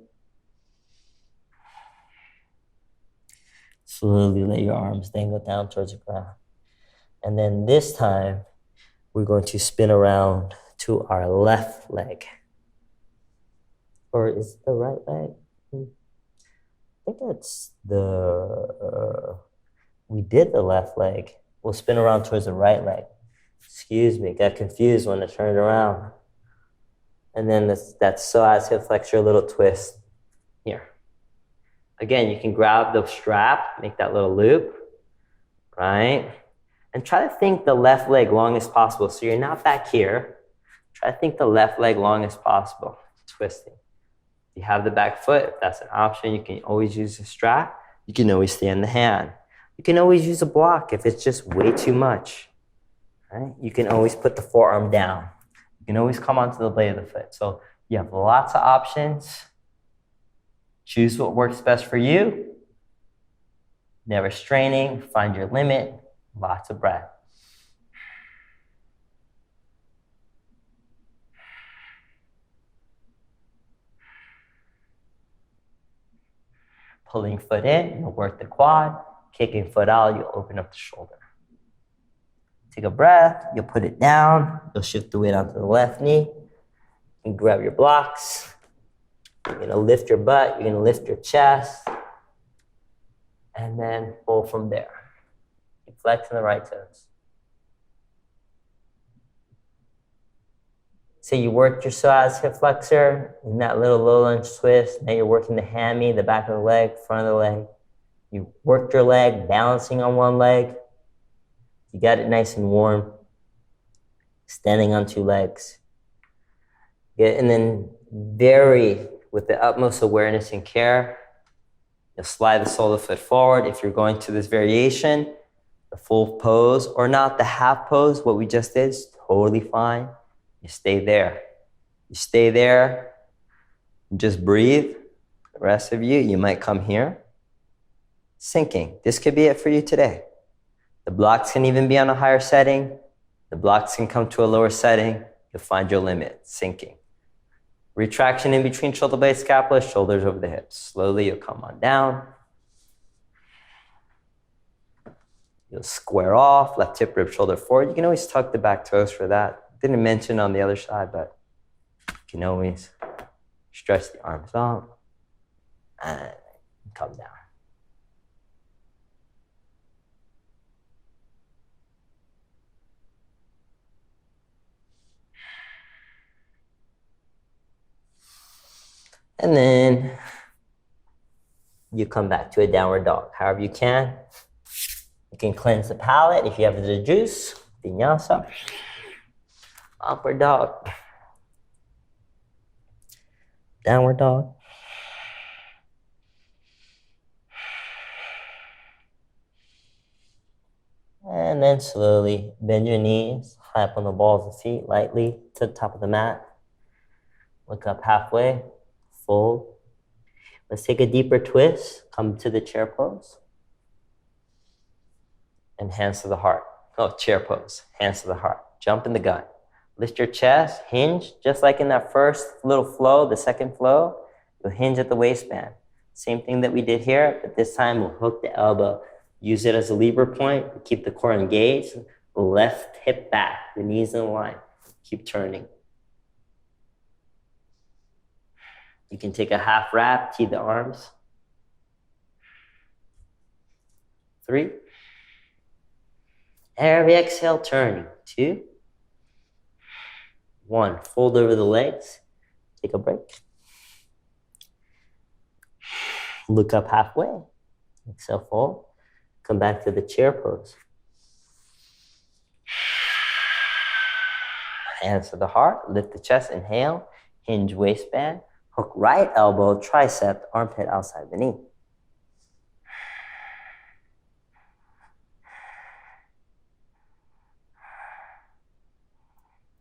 Slowly let your arms dangle down towards the ground. And then this time, we're going to spin around to our left leg. Or is it the right leg? I think that's we did the left leg. We'll spin around towards the right leg. Excuse me, got confused when I turned around. And then that psoas hip flexor little twist here. Again, you can grab the strap, make that little loop, right? And try to think the left leg long as possible. So you're not back here. Try to think the left leg long as possible, twisting. If you have the back foot, if that's an option, you can always use a strap. You can always stand the hand. You can always use a block if it's just way too much. Right? You can always put the forearm down. You can always come onto the blade of the foot. So you have lots of options. Choose what works best for you. Never straining. Find your limit. Lots of breath. Pulling foot in, you'll work the quad. Kicking foot out, you'll open up the shoulder. Take a breath, you'll put it down. You'll shift the weight onto the left knee. You grab your blocks. You're gonna lift your butt, you're gonna lift your chest. And then pull from there. Keep flexing the right toes. So you worked your psoas hip flexor in that little low lunge twist. Now you're working the hammy, the back of the leg, front of the leg. You worked your leg, balancing on one leg. You got it nice and warm. Standing on two legs. And then vary with the utmost awareness and care. You'll slide the sole of the foot forward. If you're going to this variation, the full pose or not, the half pose, what we just did is totally fine. You stay there. You stay there. Just breathe. The rest of you might come here. Sinking. This could be it for you today. The blocks can even be on a higher setting. The blocks can come to a lower setting. You'll find your limit. Sinking. Retraction in between shoulder blade, scapula, shoulders over the hips. Slowly you'll come on down. You'll square off, left hip, rib, shoulder forward. You can always tuck the back toes for that. Didn't mention on the other side, but you can always stretch the arms out and come down. And then you come back to a downward dog, however you can. You can cleanse the palate if you have the juice. Vinyasa. Upward dog. Downward dog. And then slowly bend your knees, high up on the balls of feet, lightly to the top of the mat. Look up halfway, fold. Let's take a deeper twist, come to the chair pose. And hands to the heart. Oh, chair pose, hands to the heart. Jump in the gun. Lift your chest, hinge, just like in that first little flow, the second flow, you'll hinge at the waistband. Same thing that we did here, but this time we'll hook the elbow. Use it as a lever point, keep the core engaged. Left hip back, the knees in line. Keep turning. You can take a half wrap, tee the arms. 3. Every exhale, turning. 2. 1. Fold over the legs. Take a break. Look up halfway. Exhale, fold. Come back to the chair pose. Hands to the heart. Lift the chest. Inhale. Hinge waistband. Hook right elbow, tricep, armpit outside the knee.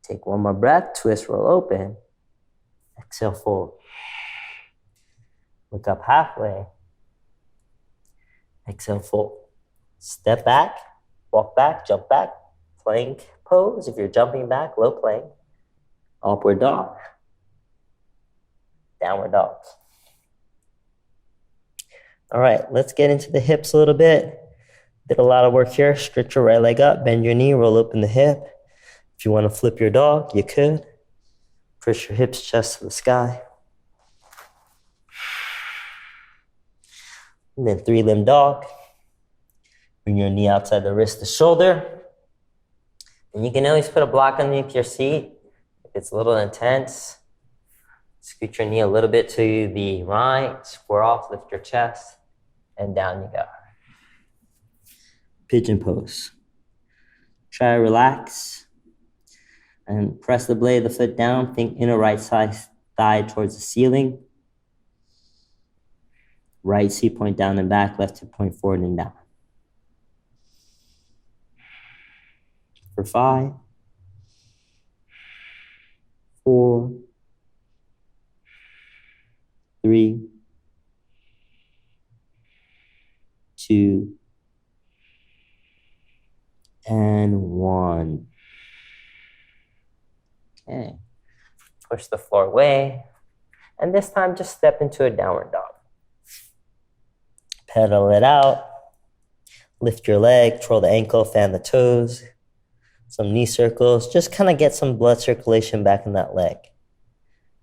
Take one more breath. Twist, roll open. Exhale, fold. Look up halfway. Exhale, fold. Step back, walk back, jump back. Plank pose. If you're jumping back, low plank. Upward dog. Downward dog. All right, let's get into the hips a little bit. Did a lot of work here. Stretch your right leg up, bend your knee, roll open the hip. If you want to flip your dog, you could. Push your hips, chest to the sky. And then 3-limb dog. Bring your knee outside the wrist to shoulder. And you can always put a block underneath your seat if it's a little intense. Scoot your knee a little bit to the right, square off, lift your chest, and down you go. Pigeon pose. Try to relax and press the blade of the foot down. Think inner right side thigh towards the ceiling. Right seat point down and back, left hip point forward and down. For 5, 4, 3, 2, and 1. Okay. Push the floor away. And this time, just step into a downward dog. Pedal it out. Lift your leg, twirl the ankle, fan the toes. Some knee circles. Just kind of get some blood circulation back in that leg.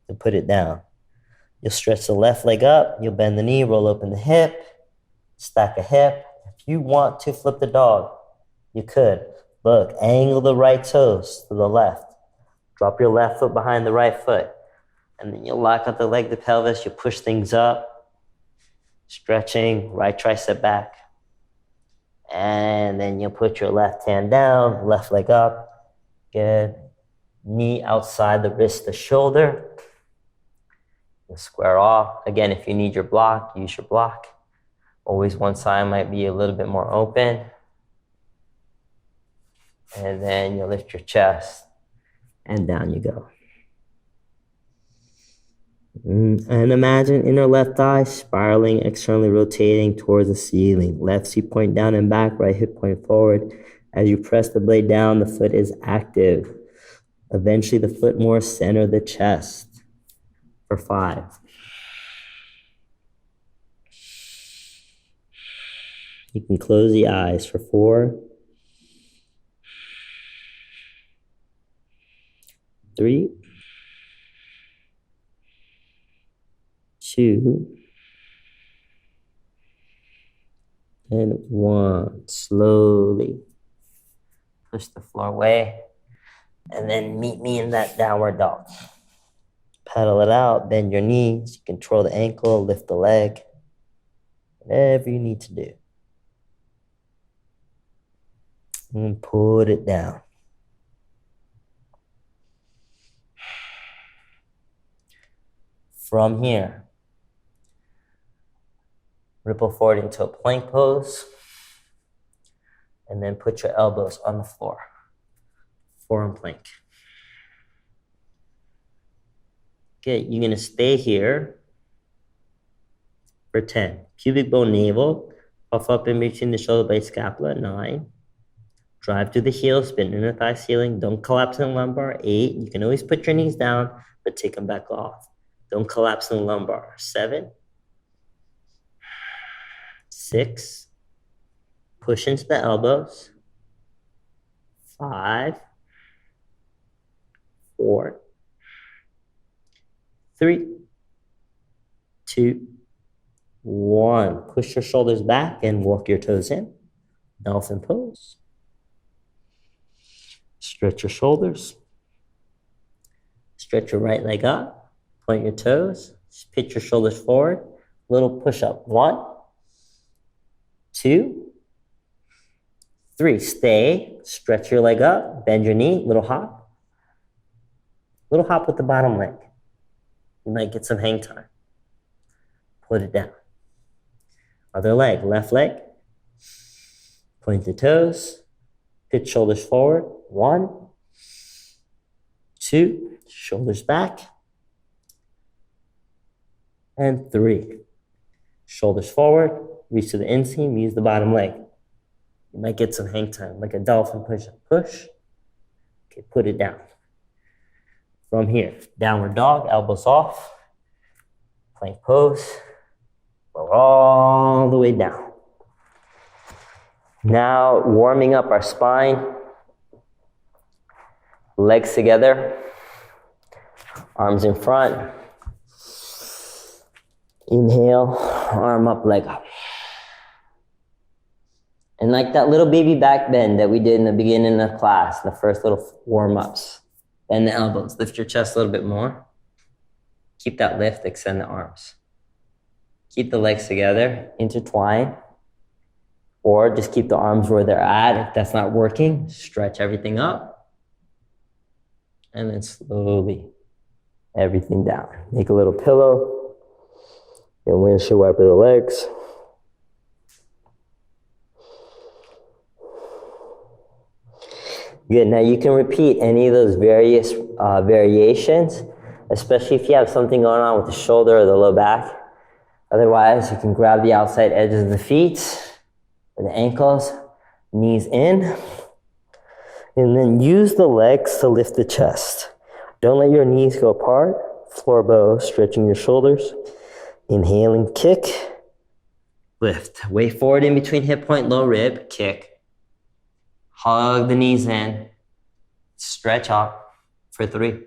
And put it down. You'll stretch the left leg up. You'll bend the knee, roll open the hip. Stack a hip. If you want to flip the dog, you could. Look, angle the right toes to the left. Drop your left foot behind the right foot. And then you'll lock out the leg to pelvis. You'll push things up. Stretching, right tricep back. And then you'll put your left hand down, left leg up. Good. Knee outside the wrist to shoulder. You'll square off. Again, if you need your block, use your block. Always one side might be a little bit more open. And then you lift your chest. And down you go. And imagine inner left thigh spiraling, externally rotating towards the ceiling. Left seat point down and back, right hip point forward. As you press the blade down, the foot is active. Eventually, the foot more center the chest. For 5. You can close the eyes for 4. 3, 2, and 1. Slowly push the floor away, and then meet me in that downward dog. Paddle it out, bend your knees. You can twirl the ankle, lift the leg, whatever you need to do. And put it down. From here, ripple forward into a plank pose, and then put your elbows on the floor. Forearm plank. Okay, you're gonna stay here for 10. Pubic bone navel, puff up in between the shoulder blade scapula, 9. Drive to the heel, spin in the thigh ceiling. Don't collapse in the lumbar, 8. You can always put your knees down, but take them back off. Don't collapse in the lumbar, 7. 6. Push into the elbows. 5. 4. 3. 2. 1. Push your shoulders back and walk your toes in. Dolphin pose. Stretch your shoulders. Stretch your right leg up. Point your toes. Pitch your shoulders forward. Little push up. 1, 2, 3. Stay. Stretch your leg up. Bend your knee. Little hop. Little hop with the bottom leg. You might get some hang time. Put it down. Other leg. Left leg. Point the toes. Pitch shoulders forward. 1, 2. Shoulders back. And 3. Shoulders forward. Reach to the inseam. Use the bottom leg. You might get some hang time, like a dolphin push. Push. Okay, put it down. From here, downward dog, elbows off. Plank pose. Go all the way down. Now, warming up our spine. Legs together. Arms in front. Inhale, arm up, leg up. And like that little baby back bend that we did in the beginning of class, the first little warm-ups. Bend the elbows, lift your chest a little bit more. Keep that lift, extend the arms. Keep the legs together, intertwine. Or just keep the arms where they're at. If that's not working, stretch everything up. And then slowly, everything down. Make a little pillow. And windshield wiper the legs. Good, now you can repeat any of those various variations, especially if you have something going on with the shoulder or the low back. Otherwise, you can grab the outside edges of the feet or the ankles, knees in, and then use the legs to lift the chest. Don't let your knees go apart. Floor bow, stretching your shoulders. Inhaling, kick, lift. Weight forward in between hip point, low rib, kick. Hug the knees in. Stretch up for 3.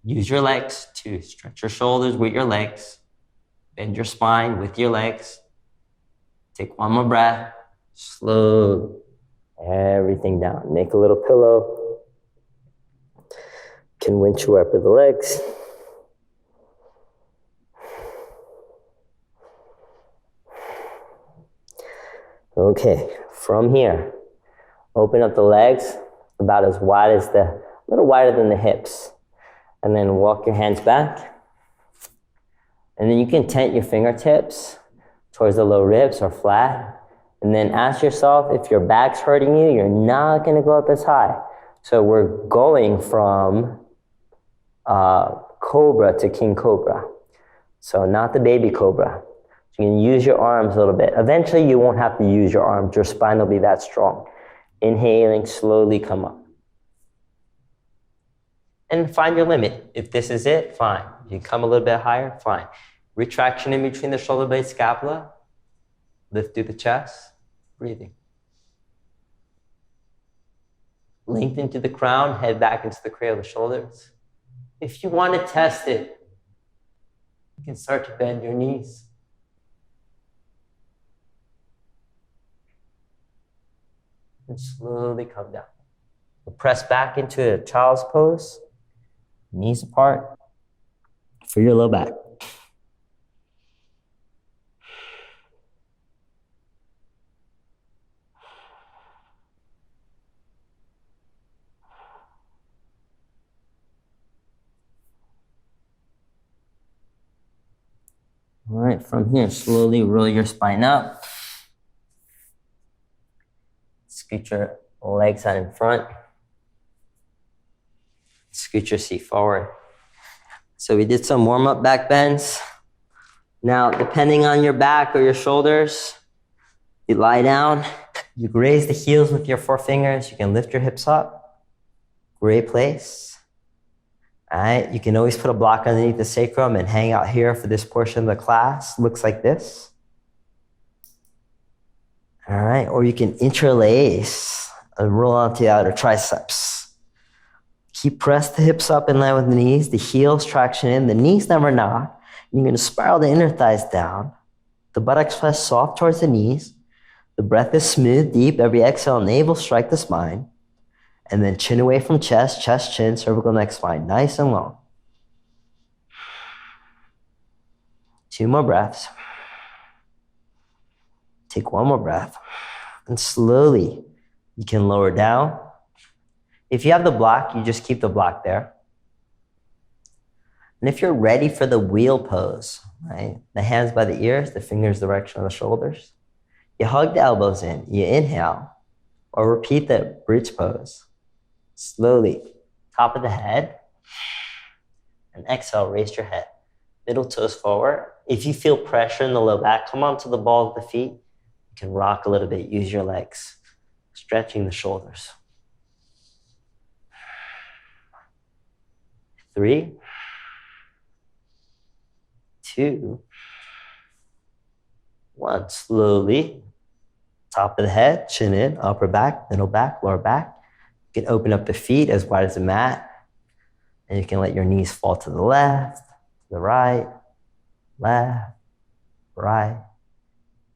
Use your legs to stretch your shoulders with your legs. Bend your spine with your legs. Take one more breath. Slowly. Everything down. Make a little pillow. Can windshield wiper the legs. Okay, from here, open up the legs about as wide as a little wider than the hips. And then walk your hands back. And then you can tent your fingertips towards the low ribs or flat. And then ask yourself, if your back's hurting you, you're not gonna go up as high. So we're going from cobra to king cobra. So not the baby cobra. So you can use your arms a little bit. Eventually you won't have to use your arms. Your spine will be that strong. Inhaling, slowly come up. And find your limit. If this is it, fine. If you come a little bit higher, fine. Retraction in between the shoulder blade scapula. Lift through the chest. Breathing. Lengthen to the crown, head back into the cradle of the shoulders. If you want to test it, you can start to bend your knees. And slowly come down. We'll press back into a child's pose. Knees apart. for your low back. All right, from here, slowly roll your spine up. Scoot your legs out in front. Scoot your seat forward. So we did some warm-up back bends. Now, depending on your back or your shoulders, you lie down, you raise the heels with your forefingers, you can lift your hips up. Great place. All right, you can always put a block underneath the sacrum and hang out here for this portion of the class. Looks like this. All right, or you can interlace and roll onto the outer triceps. Keep press the hips up in line with the knees, the heels traction in, the knees never knock. You're gonna spiral the inner thighs down. The buttocks press soft towards the knees. The breath is smooth, deep. Every exhale, navel strike the spine. And then chin away from chest, chest, chin, cervical neck, spine, nice and long. 2 more breaths. Take 1 more breath. And slowly, you can lower down. If you have the block, you just keep the block there. And if you're ready for the wheel pose, right? The hands by the ears, the fingers direction of the shoulders. You hug the elbows in, you inhale, or repeat the bridge pose. Slowly, top of the head, and exhale, raise your head. Middle toes forward. If you feel pressure in the low back, come onto the balls of the feet. You can rock a little bit, use your legs, stretching the shoulders. 3, 2, 1. Slowly, top of the head, chin in, upper back, middle back, lower back. You can open up the feet as wide as the mat, and you can let your knees fall to the left, to the right, left, right,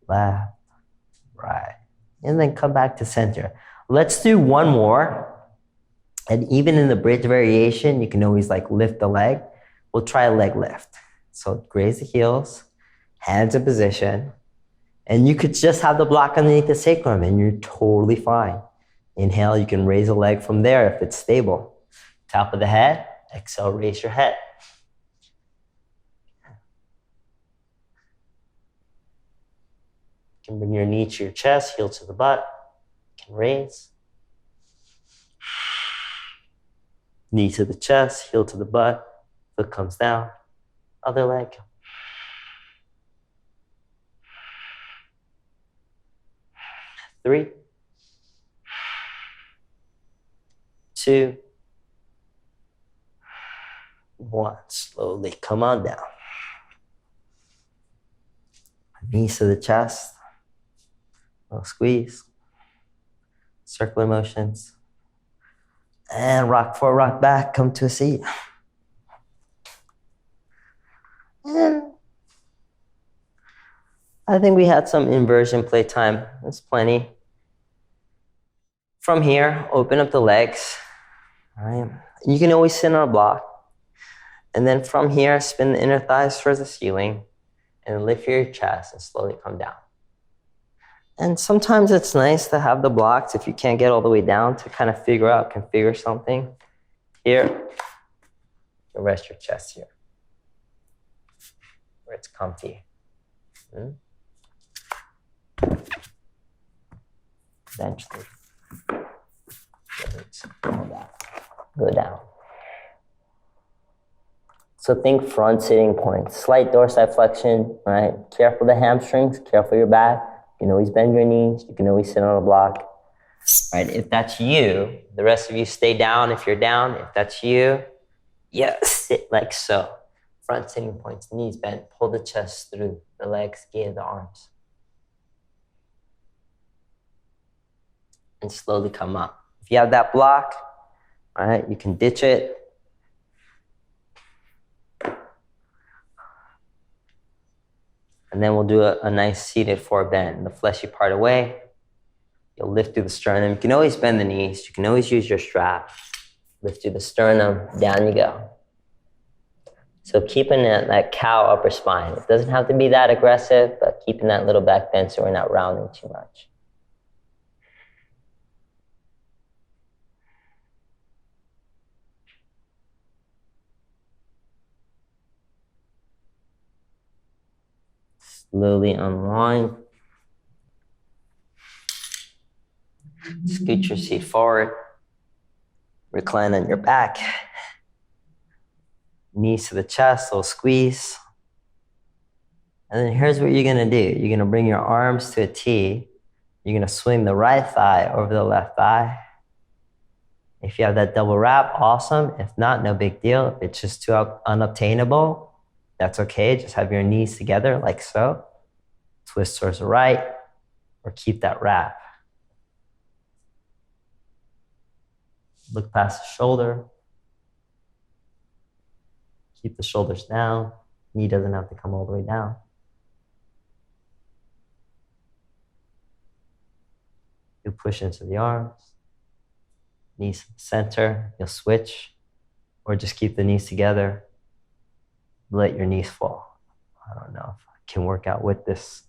left, right. And then come back to center. Let's do 1 more. And even in the bridge variation, you can always like lift the leg. We'll try a leg lift. So raise the heels, hands in position, and you could just have the block underneath the sacrum and you're totally fine. Inhale, you can raise a leg from there if it's stable. Top of the head, exhale, raise your head. You can bring your knee to your chest, heel to the butt. You can raise. Knee to the chest, heel to the butt. Foot comes down. Other leg. 3, 2, 1. Slowly come on down. Knees to the chest. Little squeeze. Circular motions. And rock forward, rock back, come to a seat. And I think we had some inversion playtime. That's plenty. From here, open up the legs. All right. You can always sit on a block. And then from here, spin the inner thighs towards the ceiling and lift your chest and slowly come down. And sometimes it's nice to have the blocks if you can't get all the way down to kind of figure out, configure something. Here, you rest your chest here, where it's comfy. Eventually, go down. So think front sitting point, slight dorsiflexion, right? Careful the hamstrings, careful your back. You can always bend your knees. You can always sit on a block. Right? If that's you, the rest of you stay down if you're down. If that's you, yeah, sit like so. Front sitting points, knees bent, pull the chest through, the legs, give the arms. And slowly come up. If you have that block, right, you can ditch it. And then we'll do a nice seated forward bend. The fleshy part away. You'll lift through the sternum. You can always bend the knees. You can always use your strap. Lift through the sternum. Down you go. So keeping that cow upper spine. It doesn't have to be that aggressive, but keeping that little back bend so we're not rounding too much. Slowly unwind. Scoot your seat forward. Recline on your back. Knees to the chest, little squeeze. And then here's what you're gonna do. You're gonna bring your arms to a T. You're gonna swing the right thigh over the left thigh. If you have that double wrap, awesome. If not, no big deal. If it's just too unobtainable, that's okay. Just have your knees together like so. Twist towards the right, or keep that wrap. Look past the shoulder. Keep the shoulders down. Knee doesn't have to come all the way down. You push into the arms. Knees to the center. You'll switch, or just keep the knees together. Let your knees fall. I don't know if I can work out with this.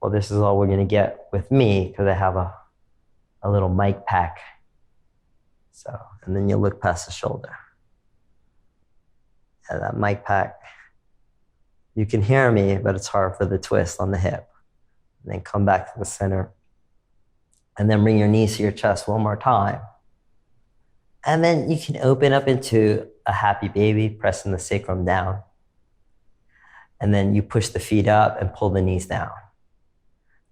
Well, this is all we're gonna get with me because I have a little mic pack. So, and then you look past the shoulder. And that mic pack, you can hear me, but it's hard for the twist on the hip. And then come back to the center. And then bring your knees to your chest one more time. And then you can open up into a happy baby, pressing the sacrum down. And then you push the feet up and pull the knees down.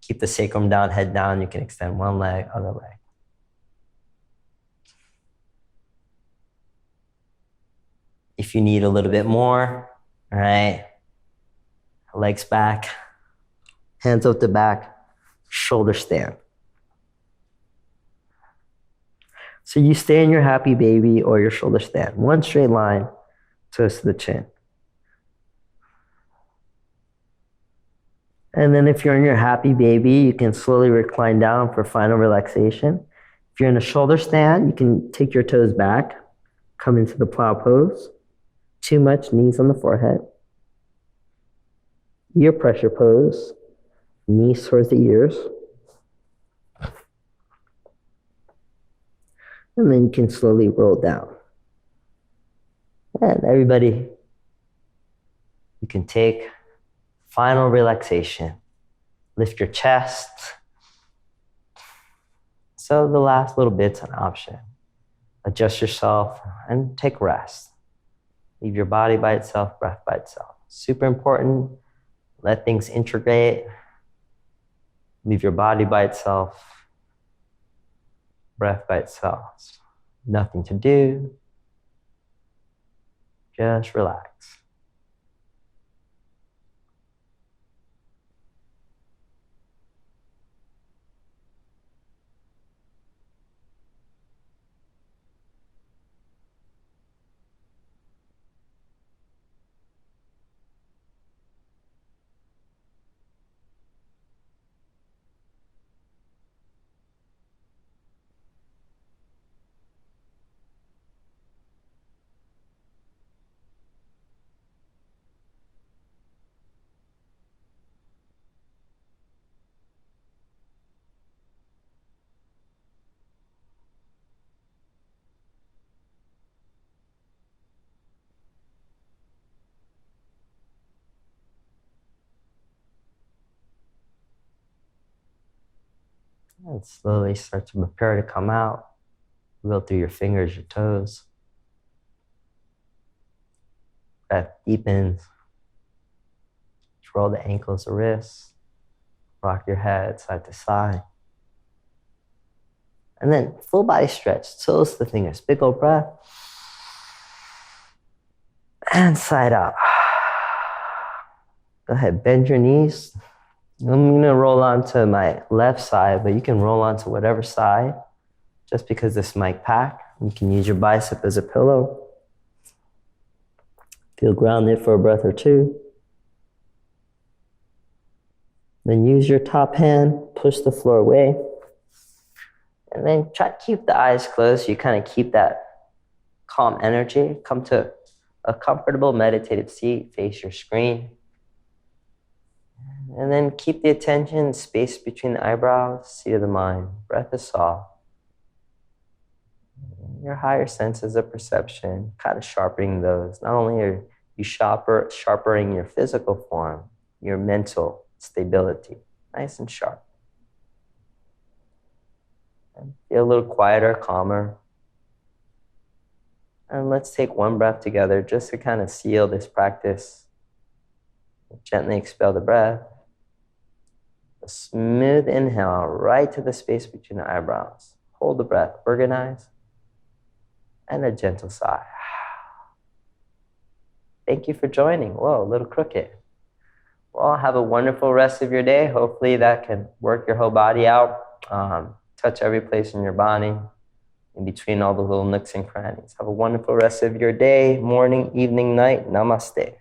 Keep the sacrum down, head down. You can extend one leg, other leg. If you need a little bit more, all right, legs back, hands out the back, shoulder stand. So you stay in your happy baby or your shoulder stand. One straight line, toes to the chin. And then if you're in your happy baby, you can slowly recline down for final relaxation. If you're in a shoulder stand, you can take your toes back, come into the plow pose. Too much, knees on the forehead. Ear pressure pose, knees towards the ears. And then you can slowly roll down. And everybody, you can take final relaxation. Lift your chest. So the last little bit's an option. Adjust yourself and take rest. Leave your body by itself, breath by itself. Super important. Let things integrate. Leave your body by itself, breath by itself. Nothing to do. Just relax. And slowly start to prepare to come out. Go through your fingers, your toes. Breath deepens. Roll the ankles, the wrists. Rock your head side to side. And then full body stretch, toes to the fingers. Big old breath. And side up. Go ahead, bend your knees. I'm gonna roll onto my left side, but you can roll onto whatever side. Just because this mic pack, you can use your bicep as a pillow. Feel grounded for a breath or two. Then use your top hand, push the floor away. And then try to keep the eyes closed. So you kind of keep that calm energy. Come to a comfortable meditative seat, face your screen. And then keep the attention space between the eyebrows, seat of the mind. Breath is soft. Your higher senses of perception, kind of sharpening those. Not only are you sharpening your physical form, your mental stability, nice and sharp. And feel a little quieter, calmer. And let's take one breath together just to kind of seal this practice. Gently expel the breath. A smooth inhale right to the space between the eyebrows. Hold the breath, organize. And a gentle sigh. Thank you for joining. Whoa, a little crooked. Well, have a wonderful rest of your day. Hopefully that can work your whole body out. Touch every place in your body, in between all the little nooks and crannies. Have a wonderful rest of your day, morning, evening, night. Namaste.